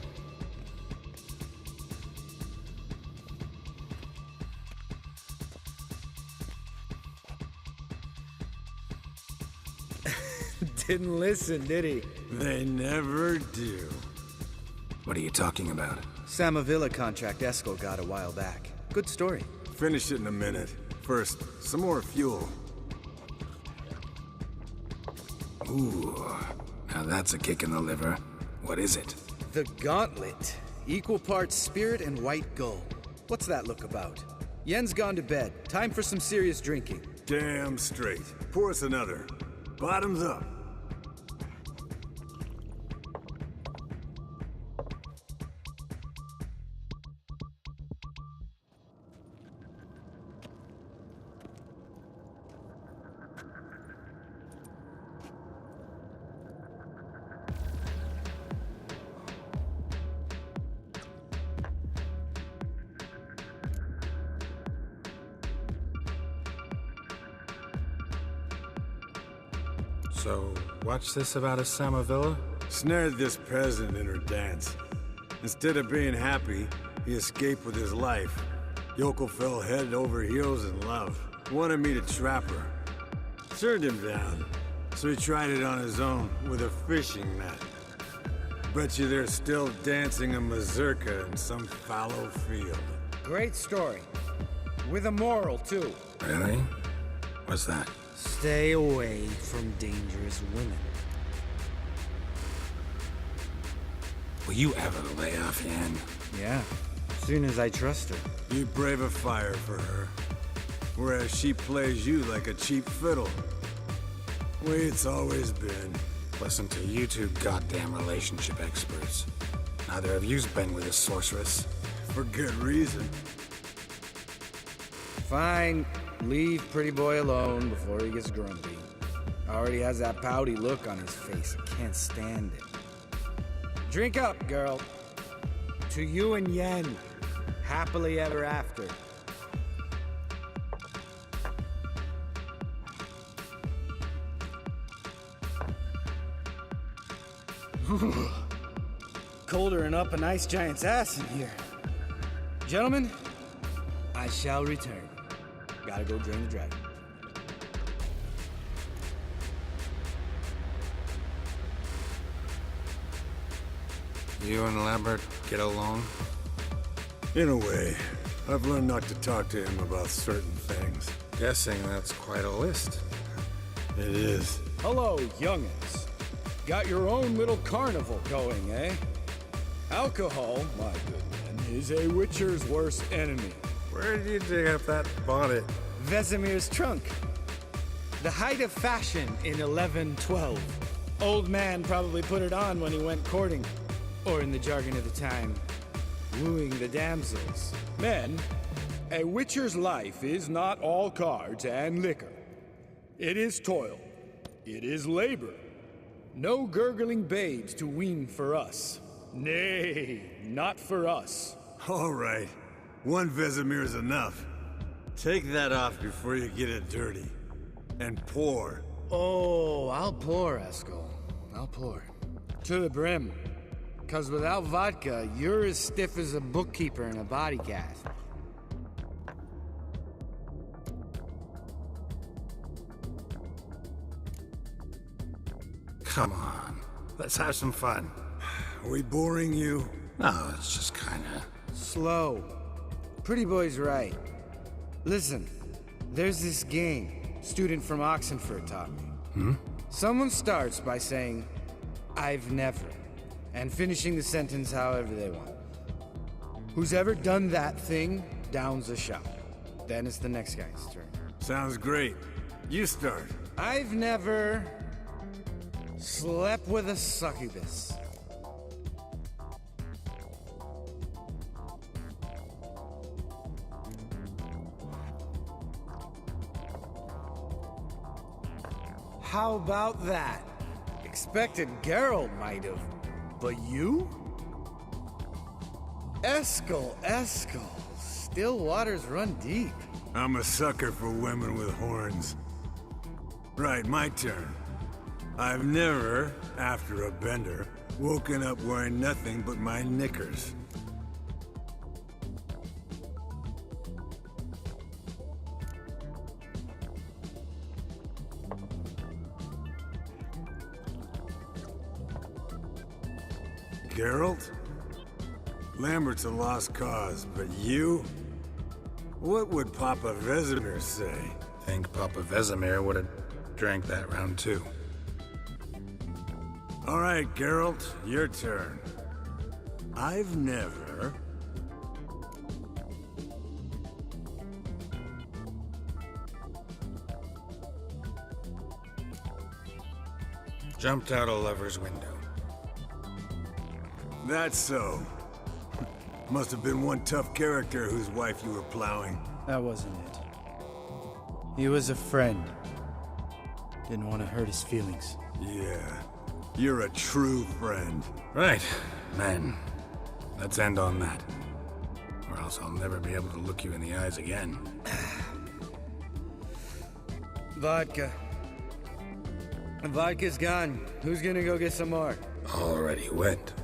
[SPEAKER 6] Didn't listen, did he?
[SPEAKER 2] They never do.
[SPEAKER 1] What are you talking about?
[SPEAKER 6] Samavilla contract Eskel got a while back. Good story.
[SPEAKER 2] Finish it in a minute. First, some more fuel.
[SPEAKER 1] Ooh, now that's a kick in the liver. What is it?
[SPEAKER 6] The Gauntlet. Equal parts spirit and white gull. What's that look about? Yen's gone to bed. Time for some serious drinking.
[SPEAKER 2] Damn straight. Pour us another. Bottoms up.
[SPEAKER 1] So, what's this about a Samavilla?
[SPEAKER 2] Snared this peasant in her dance. Instead of being happy, he escaped with his life. Yoko fell head over heels in love. Wanted me to trap her. Turned him down. So he tried it on his own with a fishing net. Bet you they're still dancing a mazurka in some fallow field.
[SPEAKER 6] Great story. With a moral, too.
[SPEAKER 1] Really? What's that?
[SPEAKER 6] Stay away from dangerous women.
[SPEAKER 1] Will you ever lay off, Yan?
[SPEAKER 6] Yeah, as soon as I trust her.
[SPEAKER 2] You brave a fire for her. Whereas she plays you like a cheap fiddle. Way it's always been.
[SPEAKER 1] Listen to you two goddamn relationship experts. Neither of you's been with a sorceress.
[SPEAKER 2] For good reason.
[SPEAKER 6] Fine. Leave pretty boy alone before he gets grumpy. Already has that pouty look on his face. I can't stand it. Drink up, girl. To you and Yen. Happily ever after. Colder and up a nice giant's ass in here. Gentlemen, I shall return. Gotta go drain the dragon.
[SPEAKER 1] You and Lambert get along?
[SPEAKER 2] In a way. I've learned not to talk to him about certain things.
[SPEAKER 1] Guessing that's quite a list.
[SPEAKER 2] It is.
[SPEAKER 6] Hello, youngins. Got your own little carnival going, eh? Alcohol, my good man, is a witcher's worst enemy.
[SPEAKER 1] Where did you dig up that bonnet?
[SPEAKER 6] Vesemir's trunk. The height of fashion in 1112. Old man probably put it on when he went courting. Or in the jargon of the time, wooing the damsels. Men, a witcher's life is not all cards and liquor. It is toil. It is labor. No gurgling babes to wean for us. Nay, not for us.
[SPEAKER 2] All right. One Vesemir is enough. Take that off before you get it dirty. And pour.
[SPEAKER 6] Oh, I'll pour, Eskel. I'll pour. To the brim. 'Cause without vodka, you're as stiff as a bookkeeper in a body cast.
[SPEAKER 1] Come on, let's have some fun.
[SPEAKER 2] Are we boring you?
[SPEAKER 1] No, it's just kinda...
[SPEAKER 6] Slow. Pretty boy's right. Listen, there's this game student from Oxenford taught me. Someone starts by saying, I've never, and finishing the sentence however they want. Who's ever done that thing downs a shot. Then it's the next guy's turn.
[SPEAKER 2] Sounds great. You start.
[SPEAKER 6] I've never slept with a succubus. How about that? Expected Geralt might have, but you? Eskel. Still waters run deep.
[SPEAKER 2] I'm a sucker for women with horns. Right, my turn. I've never, after a bender, woken up wearing nothing but my knickers. Geralt? Lambert's a lost cause, but you? What would Papa Vesemir say?
[SPEAKER 1] Think Papa Vesemir would have drank that round too.
[SPEAKER 2] All right, Geralt, your turn. I've never...
[SPEAKER 1] Jumped out a lover's window.
[SPEAKER 2] That's so. Must have been one tough character whose wife you were plowing.
[SPEAKER 6] That wasn't it. He was a friend. Didn't want to hurt his feelings.
[SPEAKER 2] Yeah, you're a true friend.
[SPEAKER 1] Right, then. Let's end on that. Or else I'll never be able to look you in the eyes again.
[SPEAKER 6] Vodka. Vodka's gone. Who's gonna go get some more?
[SPEAKER 1] Already went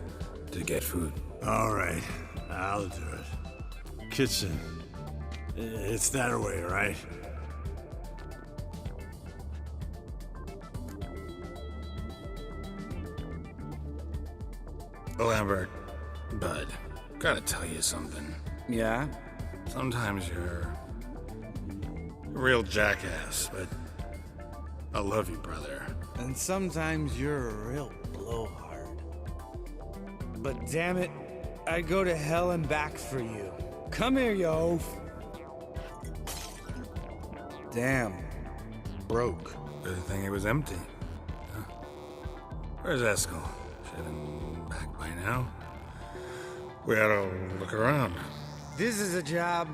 [SPEAKER 1] to get food.
[SPEAKER 2] All right, I'll do it. Kitchen. It's that way, right?
[SPEAKER 1] Lambert, bud, gotta tell you something.
[SPEAKER 6] Yeah?
[SPEAKER 1] Sometimes you're a real jackass, but I love you, brother.
[SPEAKER 6] And sometimes you're a real blowhard. But damn it, I'd go to hell and back for you. Come here, you oaf. Damn. Broke.
[SPEAKER 1] Good thing it was empty. Huh? Where's Eskel? Should have been back by now. We ought to look around.
[SPEAKER 6] This is a job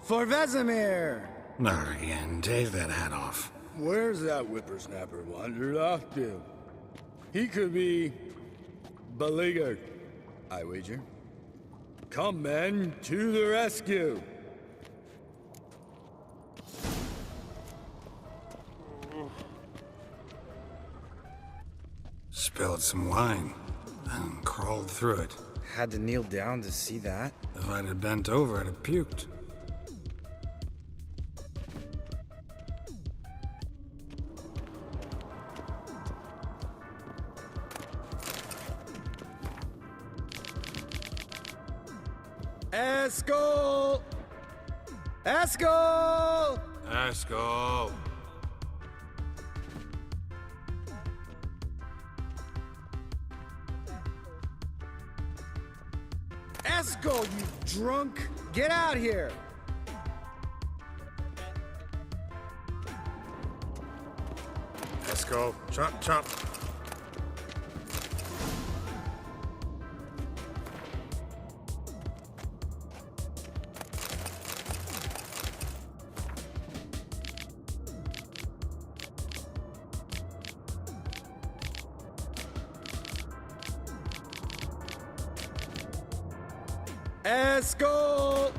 [SPEAKER 6] for Vesemir.
[SPEAKER 1] Not again. Take that hat off.
[SPEAKER 6] Where's that whippersnapper wandered off to? He could be beleaguered, I wager. Come, men, to the rescue.
[SPEAKER 1] Spilled some wine and crawled through it.
[SPEAKER 6] Had to kneel down to see that.
[SPEAKER 1] If I'd have bent over, I'd have puked.
[SPEAKER 6] Eskel! Eskel!
[SPEAKER 1] Eskel!
[SPEAKER 6] Eskel, you drunk! Get out here!
[SPEAKER 1] Eskel, chop, chop.
[SPEAKER 6] Eskel!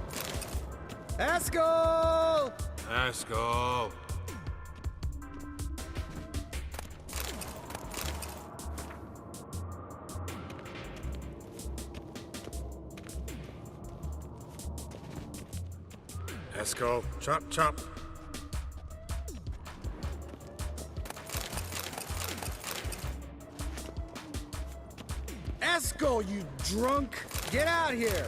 [SPEAKER 6] Eskel!
[SPEAKER 1] Eskel! Eskel, chop, chop.
[SPEAKER 6] Eskel, you drunk! Get out here!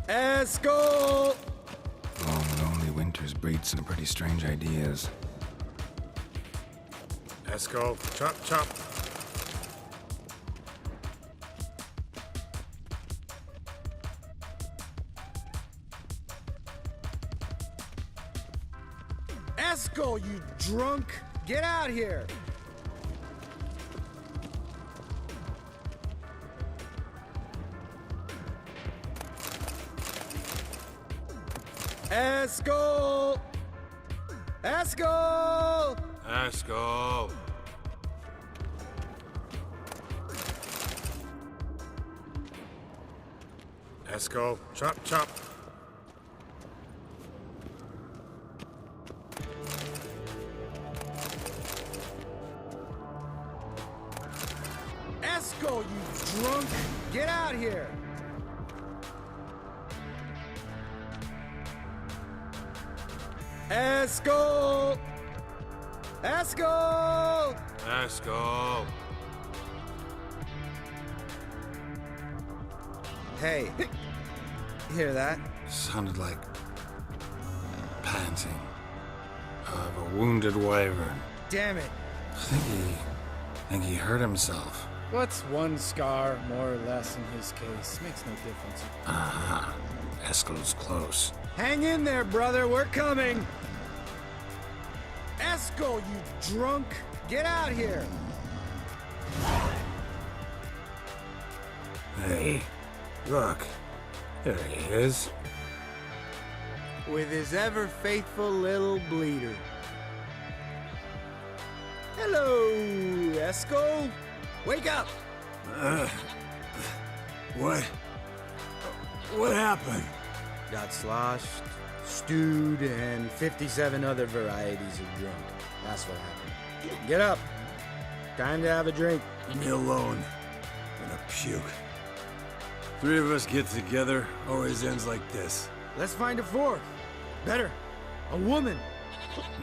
[SPEAKER 6] Eskel!
[SPEAKER 1] Long, lonely winters breed some pretty strange ideas. Eskel, chop, chop.
[SPEAKER 6] Eskel, you drunk! Get out here! Eskel! Eskel!
[SPEAKER 1] Eskel! Eskel, chop, chop.
[SPEAKER 6] Eskel, you drunk! Get out here! Eskel! Eskel!
[SPEAKER 1] Eskel!
[SPEAKER 6] Hey, hear that?
[SPEAKER 1] Sounded like panting of a wounded wyvern.
[SPEAKER 6] Damn it.
[SPEAKER 1] I think he hurt himself.
[SPEAKER 6] What's one scar more or less in his case? Makes no difference.
[SPEAKER 1] Aha. Eskel's close.
[SPEAKER 6] Hang in there, brother. We're coming. Eskel, you drunk! Get out here!
[SPEAKER 1] Hey, look. There he is.
[SPEAKER 6] With his ever faithful little bleeder. Hello, Eskel. Wake up!
[SPEAKER 2] What happened?
[SPEAKER 6] Got sloshed, stewed, and 57 other varieties of drunk. That's what happened. Get up. Time to have a drink.
[SPEAKER 2] Leave me alone. I'm gonna puke. Three of us get together, always ends like this.
[SPEAKER 6] Let's find a fourth. Better, a woman.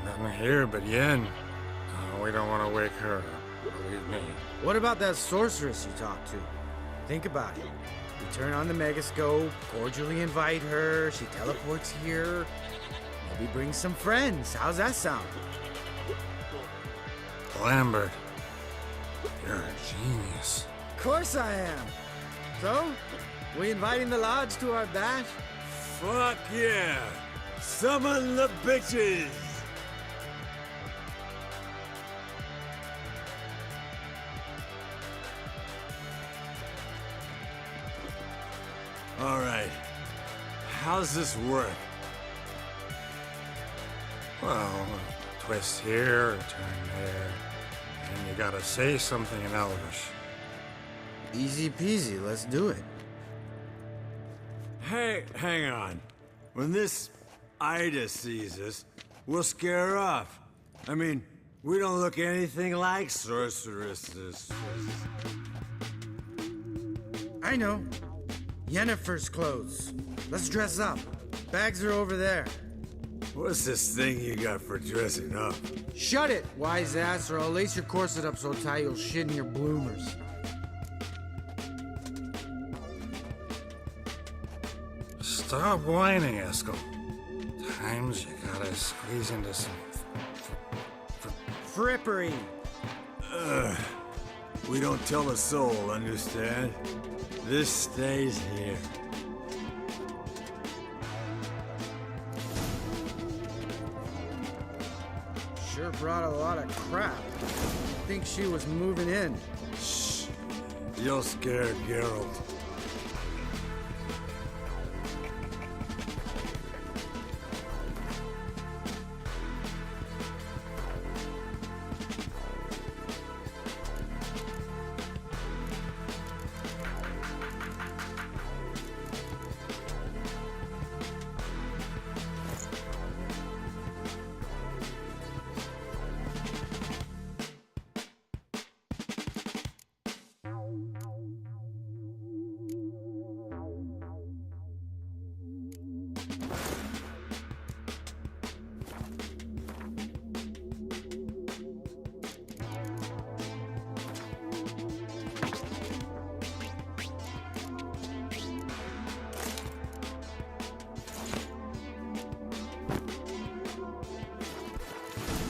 [SPEAKER 1] Nothing here but Yen. We don't want to wake her up. Believe me.
[SPEAKER 6] What about that sorceress you talked to? Think about it. We turn on the megascope, cordially invite her, she teleports here. Maybe bring some friends. How's that sound?
[SPEAKER 1] Lambert, you're a genius.
[SPEAKER 6] Of course I am. So, we inviting the lodge to our bash?
[SPEAKER 2] Fuck yeah! Summon the bitches! All right. How's this work?
[SPEAKER 1] Well, a twist here, a turn there, and you gotta say something in Elvish.
[SPEAKER 6] Easy peasy, let's do it.
[SPEAKER 2] Hey, hang on. When this Ida sees us, we'll scare her off. I mean, we don't look anything like sorceresses.
[SPEAKER 6] I know. Yennefer's clothes. Let's dress up. Bags are over there.
[SPEAKER 2] What's this thing you got for dressing up?
[SPEAKER 6] Shut it, wise ass, or I'll lace your corset up so tight you'll shit in your bloomers.
[SPEAKER 1] Stop whining, Eskel. Times you gotta squeeze into some
[SPEAKER 6] Frippery.
[SPEAKER 2] We don't tell a soul, understand? This stays here.
[SPEAKER 6] Sure brought a lot of crap. Think she was moving in.
[SPEAKER 2] Shh. You'll scare Geralt.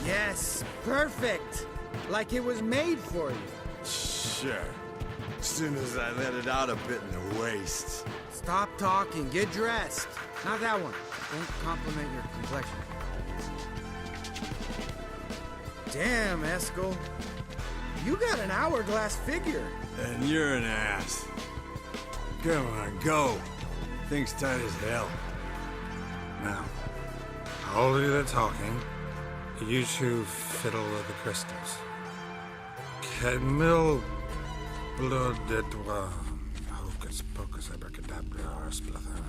[SPEAKER 6] Yes, perfect. Like it was made for you.
[SPEAKER 2] Sure. As soon as I let it out a bit in the waist.
[SPEAKER 6] Stop talking, get dressed. Not that one. Don't compliment your complexion. Damn, Eskel. You got an hourglass figure.
[SPEAKER 2] And you're an ass. Come on, go. Thing's tight as hell.
[SPEAKER 1] Now, I'll do the talking. You two fiddle with the crystals. Camille Blood de Doigt. Hocus pocus abracadabra splatter.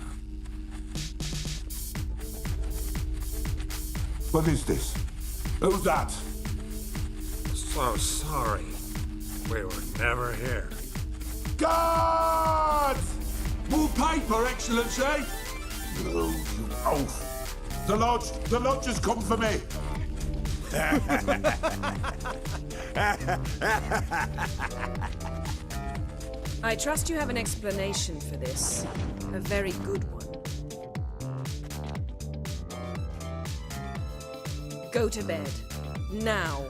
[SPEAKER 7] What is this? Who's that?
[SPEAKER 1] So sorry. We were never here.
[SPEAKER 7] Guards! More paper, Excellency! No, you oaf. The lodge has come for me.
[SPEAKER 3] I trust you have an explanation for this. A very good one. Go to bed. Now.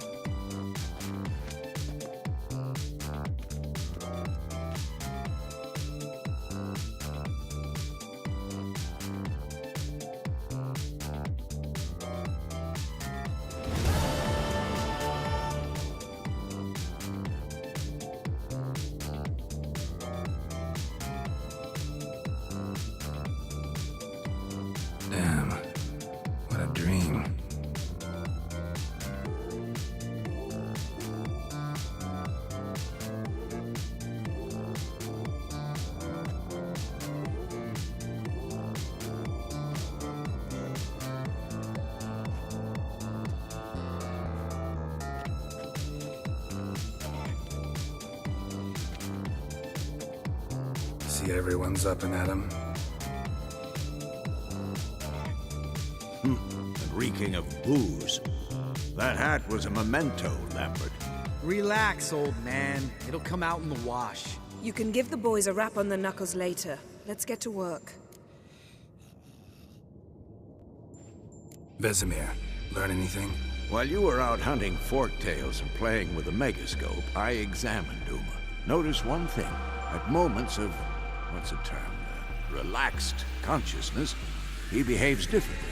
[SPEAKER 1] Damn. What a dream. See everyone's up and at 'em.
[SPEAKER 4] And reeking of booze. That hat was a memento, Lambert.
[SPEAKER 6] Relax, old man. It'll come out in the wash.
[SPEAKER 3] You can give the boys a rap on the knuckles later. Let's get to work.
[SPEAKER 1] Vesemir, learn anything?
[SPEAKER 4] While you were out hunting forktails and playing with the megascope, I examined Uma. Notice one thing. At moments of, what's the term, relaxed consciousness, he behaves differently.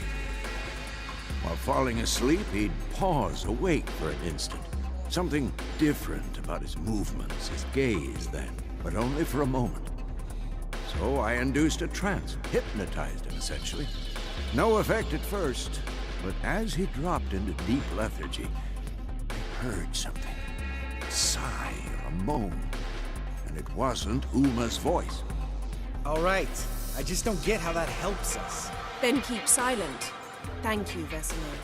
[SPEAKER 4] While falling asleep, he'd pause, awake for an instant. Something different about his movements, his gaze then, but only for a moment. So I induced a trance, hypnotized him essentially. No effect at first, but as he dropped into deep lethargy, I heard something. A sigh or a moan. And it wasn't Uma's voice.
[SPEAKER 6] All right. I just don't get how that helps us.
[SPEAKER 3] Then keep silent. Thank you, Vesemir.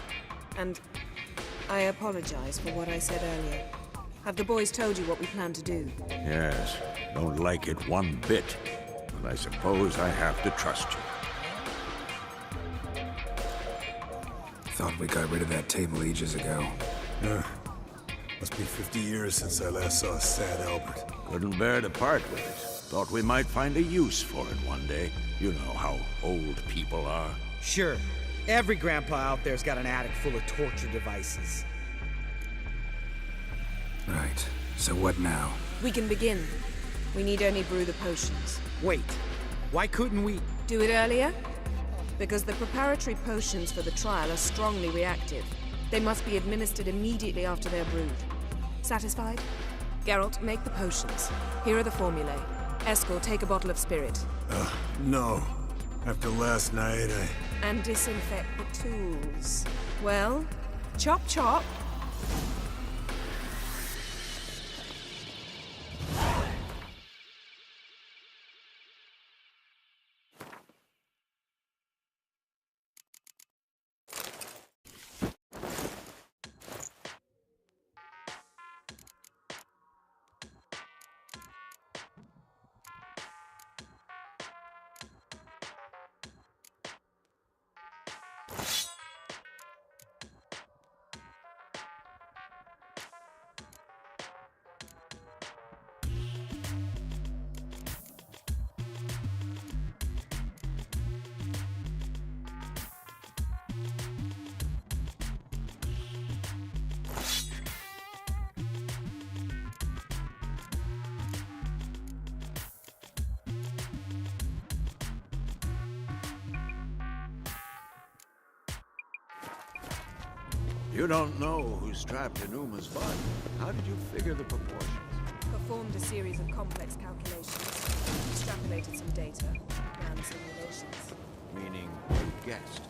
[SPEAKER 3] And I apologize for what I said earlier. Have the boys told you what we plan to do?
[SPEAKER 4] Yes, don't like it one bit. But I suppose I have to trust you.
[SPEAKER 1] Thought we got rid of that table ages ago.
[SPEAKER 2] Must be 50 years since I last saw sad Albert.
[SPEAKER 4] Couldn't bear to part with it. Thought we might find a use for it one day. You know how old people are.
[SPEAKER 6] Sure. Every grandpa out there's got an attic full of torture devices.
[SPEAKER 1] Right. So what now?
[SPEAKER 3] We can begin. We need only brew the potions.
[SPEAKER 6] Wait. Why couldn't we...
[SPEAKER 3] Do it earlier? Because the preparatory potions for the trial are strongly reactive. They must be administered immediately after they're brewed. Satisfied? Geralt, make the potions. Here are the formulae. Eskel, take a bottle of spirit.
[SPEAKER 2] No. After last night,
[SPEAKER 3] And disinfect the tools. Well, chop chop.
[SPEAKER 4] You don't know who's trapped in Uma's body. How did you figure the proportions?
[SPEAKER 3] Performed a series of complex calculations, extrapolated some data, ran simulations.
[SPEAKER 4] Meaning, you guessed.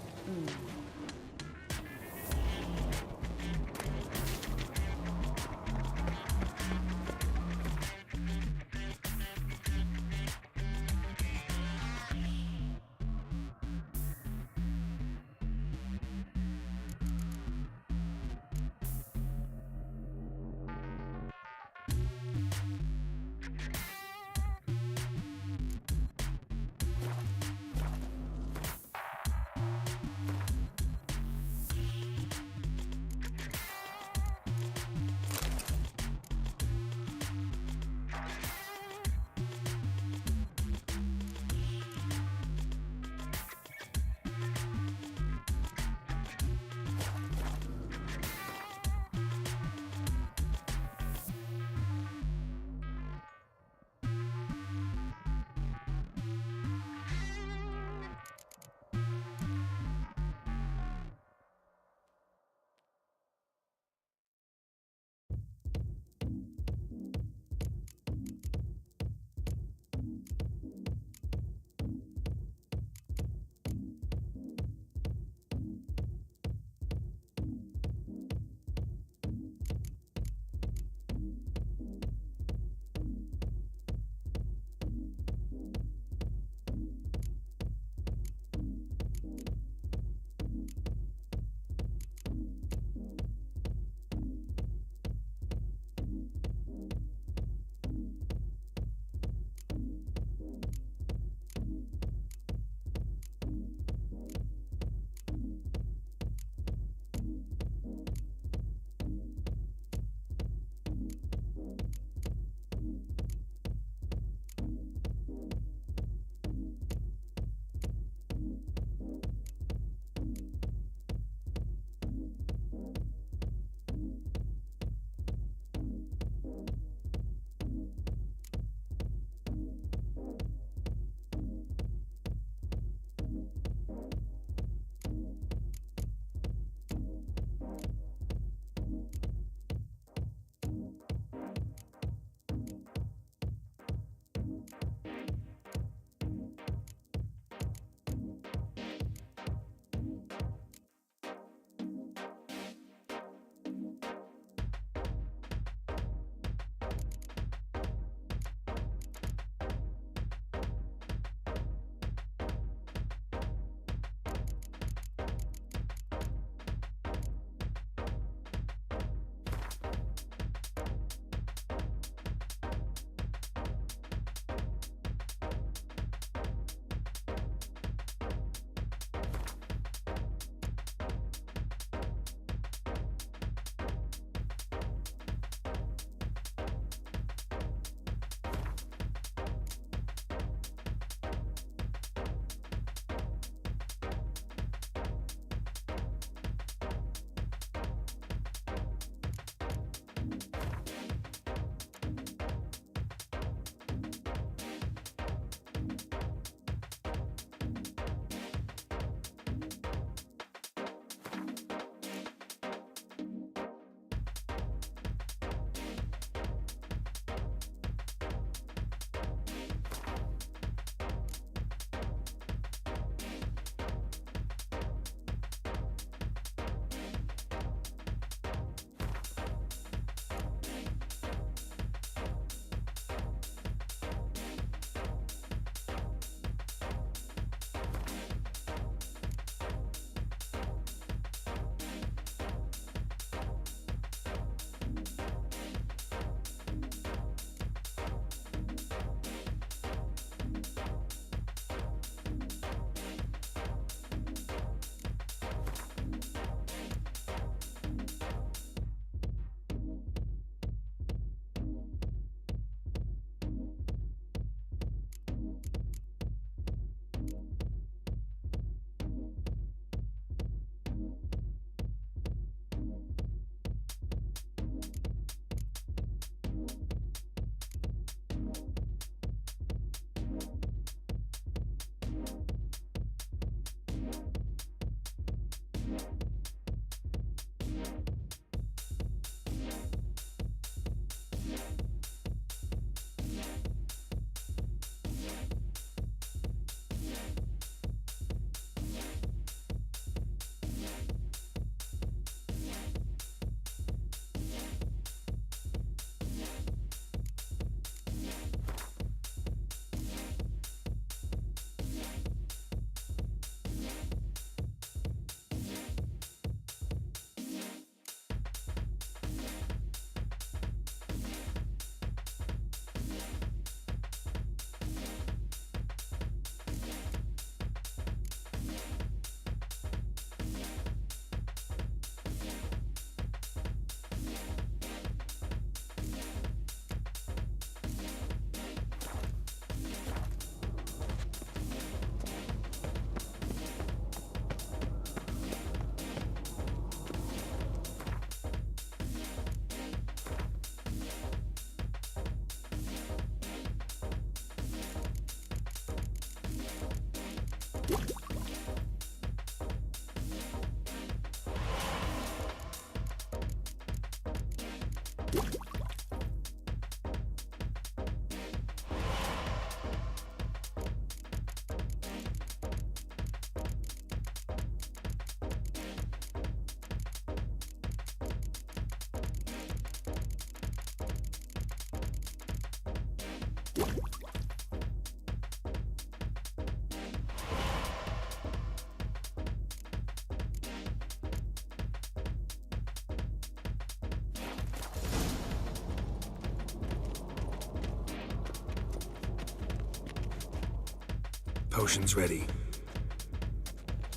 [SPEAKER 1] Potion's ready.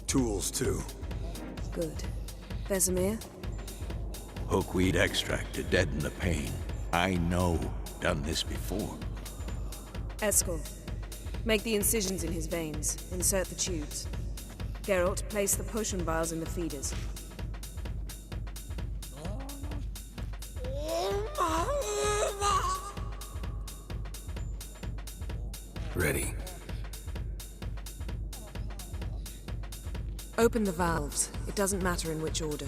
[SPEAKER 2] Tools, too.
[SPEAKER 3] Good. Vesemir?
[SPEAKER 4] Hookweed extract to deaden the pain. I know. Done this before.
[SPEAKER 3] Eskel, make the incisions in his veins. Insert the tubes. Geralt, place the potion vials in the feeders.
[SPEAKER 1] Ready.
[SPEAKER 3] Open the valves. It doesn't matter in which order.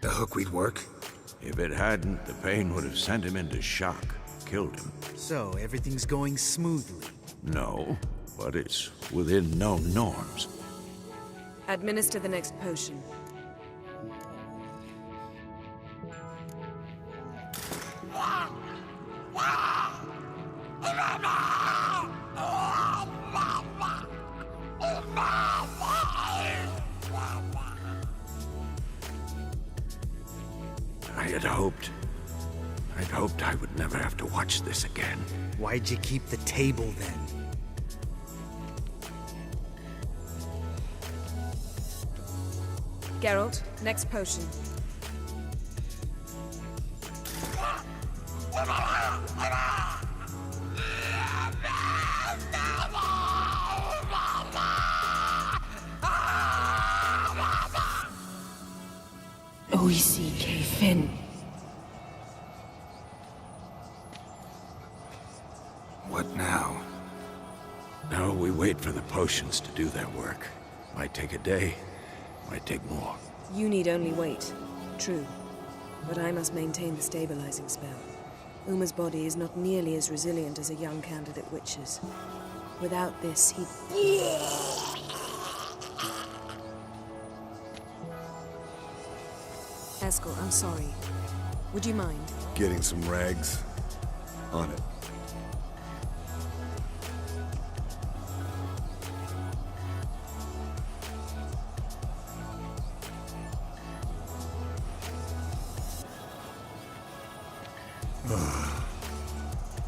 [SPEAKER 1] The hookweed work?
[SPEAKER 4] If it hadn't, the pain would have sent him into shock. Killed him.
[SPEAKER 6] So, everything's going smoothly.
[SPEAKER 4] No, but it's within known norms.
[SPEAKER 3] Administer the next potion.
[SPEAKER 4] I'd hoped I would never have to watch this again.
[SPEAKER 6] Why'd you keep the table then?
[SPEAKER 3] Geralt, next potion. Oisi Fin.
[SPEAKER 1] What now?
[SPEAKER 4] Now we wait for the potions to do their work. Might take a day, might take more.
[SPEAKER 3] You need only wait. True. But I must maintain the stabilizing spell. Uma's body is not nearly as resilient as a young candidate witch's. Without this, he... Eskel, I'm sorry. Would you mind?
[SPEAKER 2] Getting some rags. On it.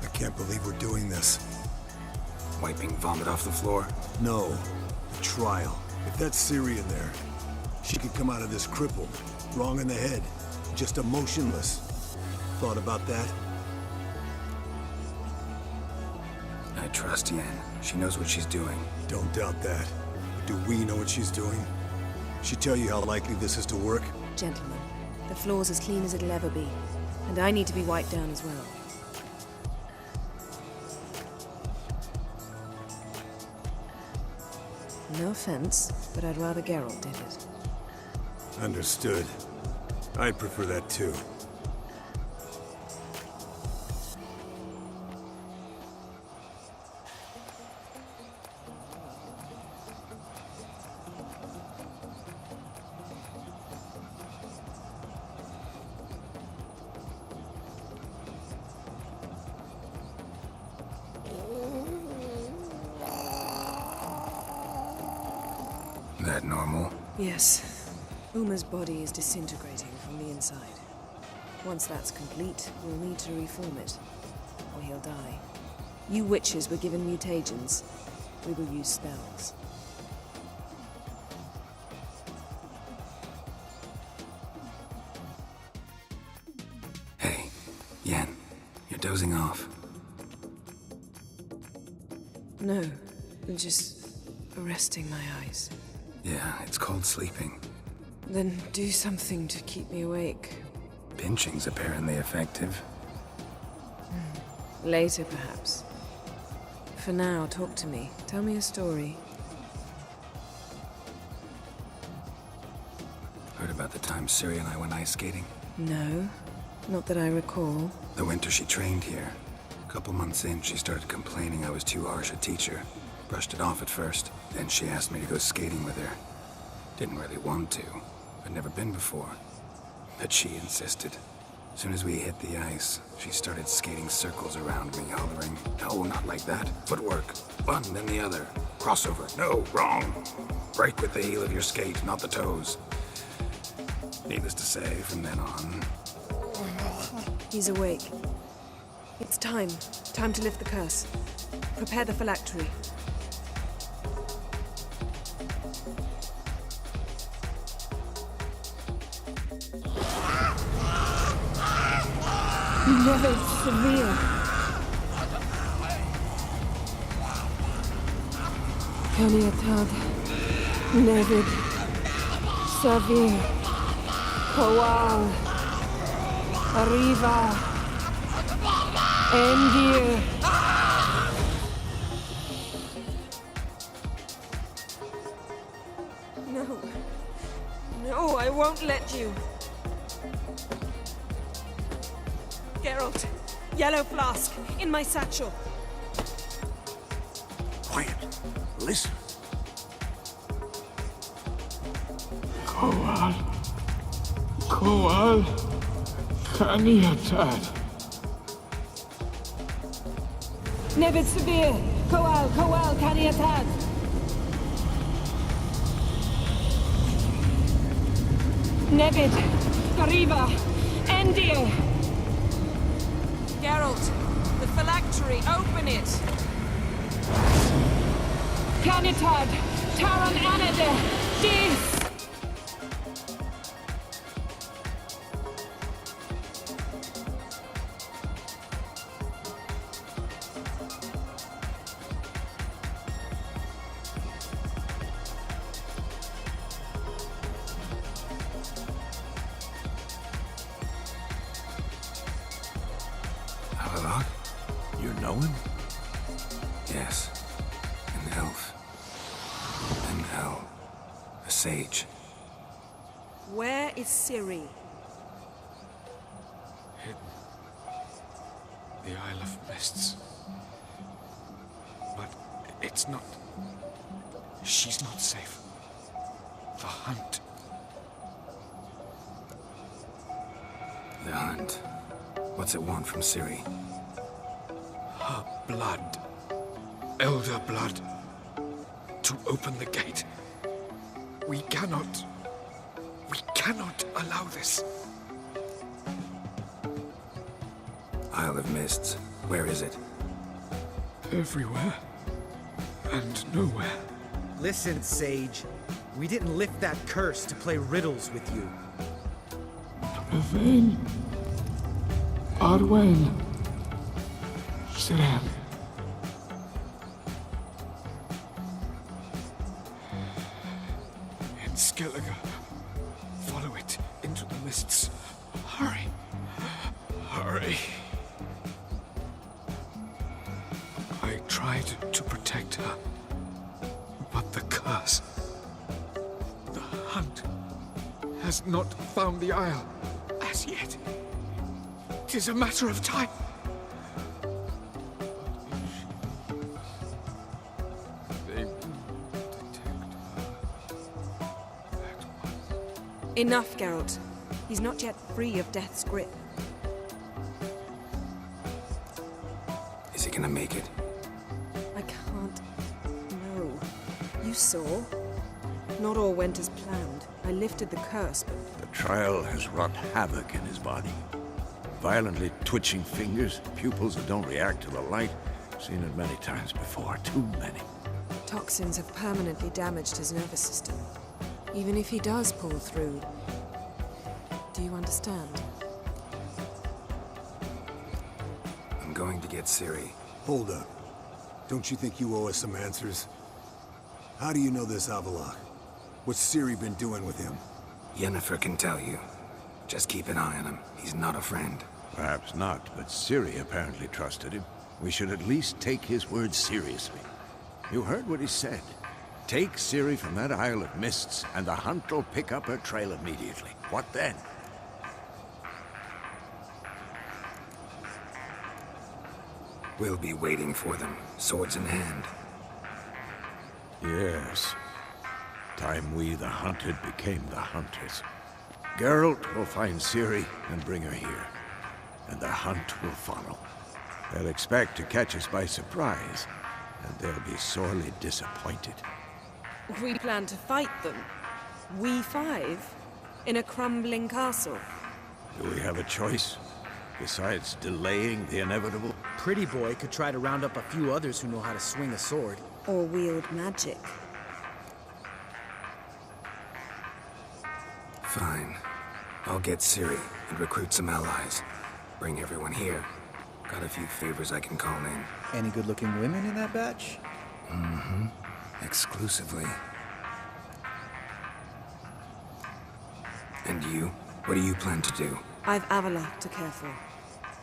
[SPEAKER 2] I can't believe we're doing this.
[SPEAKER 1] Wiping vomit off the floor?
[SPEAKER 2] No. The trial. If that's Ciri in there, she could come out of this crippled, wrong in the head, just emotionless. Thought about that?
[SPEAKER 1] I trust Yen. She knows what she's doing.
[SPEAKER 2] Don't doubt that. But do we know what she's doing? She tell you how likely this is to work?
[SPEAKER 3] Gentlemen, the floor's as clean as it'll ever be. And I need to be wiped down as well. No offense, but I'd rather Geralt did it.
[SPEAKER 2] Understood. I'd prefer that too.
[SPEAKER 1] That normal?
[SPEAKER 3] Yes. Uma's body is disintegrating from the inside. Once that's complete, we'll need to reform it, or he'll die. You witches were given mutagens. We will use spells.
[SPEAKER 1] Hey, Yen, you're dozing off.
[SPEAKER 3] No, just for resting my eyes.
[SPEAKER 1] Yeah, it's called sleeping.
[SPEAKER 3] Then do something to keep me awake.
[SPEAKER 1] Pinching's apparently effective.
[SPEAKER 3] Later, perhaps. For now, talk to me. Tell me a story.
[SPEAKER 1] Heard about the time Ciri and I went ice skating?
[SPEAKER 3] No, not that I recall.
[SPEAKER 1] The winter she trained here. A couple months in, she started complaining I was too harsh a teacher. Brushed it off at first, then she asked me to go skating with her. Didn't really want to. I'd never been before. But she insisted. As soon as we hit the ice, she started skating circles around me, hollering, "No, not like that. Footwork. One, then the other. Crossover. No, wrong. Break with the heel of your skate, not the toes." Needless to say, from then on...
[SPEAKER 3] He's awake. It's time. Time to lift the curse. Prepare the phylactery. Never severe. Caniatad. Nevid. Savir. Kowal. Arriva. Endir. No. No, I won't let you. Geralt, yellow flask, in my satchel.
[SPEAKER 4] Quiet. Listen.
[SPEAKER 7] Kowal. Kowal. Caniatad.
[SPEAKER 3] Nevid Severe, Kowal, Caniatad. Nevid, Arriva, Endir. Geralt, the phylactery, open it. Caniatad, Taran Anade, Dis.
[SPEAKER 1] Alalak?
[SPEAKER 4] You know him?
[SPEAKER 1] Yes. An elf. An elf. A sage.
[SPEAKER 3] Where is Ciri?
[SPEAKER 8] The Isle of Mists. But it's not... She's not safe. The hunt.
[SPEAKER 1] The hunt. What's it want from Ciri?
[SPEAKER 8] Her blood. Elder blood. To open the gate. We cannot allow this.
[SPEAKER 1] Isle of Mists. Where is it?
[SPEAKER 8] Everywhere. And nowhere.
[SPEAKER 6] Listen, Sage. We didn't lift that curse to play riddles with you.
[SPEAKER 7] Yvain. Arwen. Siran.
[SPEAKER 8] In Skellige. Follow it into the mists. Hurry. Hurry. I tried to protect her. But the curse. The hunt has not found the Isle as yet. It is a matter of time. They will detect her at once.
[SPEAKER 3] Enough, Geralt. He's not yet free of death's grip.
[SPEAKER 1] Is he gonna make it?
[SPEAKER 3] I can't... No. You saw? Not all went as planned. I lifted the curse, but...
[SPEAKER 4] The trial has wrought havoc in his body. Violently twitching fingers, pupils that don't react to the light. Seen it many times before, too many.
[SPEAKER 3] Toxins have permanently damaged his nervous system. Even if he does pull through... Do you understand?
[SPEAKER 1] I'm going to get Ciri.
[SPEAKER 2] Hold up. Don't you think you owe us some answers? How do you know this Avallac'h? What's Ciri been doing with him?
[SPEAKER 1] Yennefer can tell you. Just keep an eye on him. He's not a friend.
[SPEAKER 4] Perhaps not, but Ciri apparently trusted him. We should at least take his words seriously. You heard what he said. Take Ciri from that Isle of Mists, and the Hunt will pick up her trail immediately. What then?
[SPEAKER 1] We'll be waiting for them, swords in hand.
[SPEAKER 4] Yes. Time we, the hunted, became the hunters. Geralt will find Ciri and bring her here. And the hunt will follow. They'll expect to catch us by surprise, and they'll be sorely disappointed.
[SPEAKER 3] We plan to fight them. We five? In a crumbling castle?
[SPEAKER 4] Do we have a choice? Besides delaying the inevitable?
[SPEAKER 6] Pretty Boy could try to round up a few others who know how to swing a sword.
[SPEAKER 3] Or wield magic.
[SPEAKER 1] Fine. I'll get Ciri and recruit some allies. Bring everyone here. Got a few favors I can call in.
[SPEAKER 6] Any good-looking women in that batch?
[SPEAKER 1] Mm-hmm. Exclusively. And you? What do you plan to do?
[SPEAKER 3] I've Avallac'h to care for.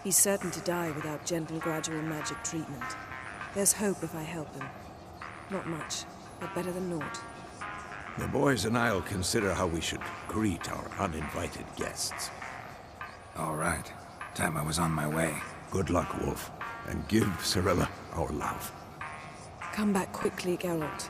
[SPEAKER 3] He's certain to die without gentle, gradual magic treatment. There's hope if I help him. Not much, but better than naught.
[SPEAKER 4] The boys and I'll consider how we should greet our uninvited guests.
[SPEAKER 1] All right. Time I was on my way.
[SPEAKER 4] Good luck, Wolf, and give Cirilla our love.
[SPEAKER 3] Come back quickly, Geralt.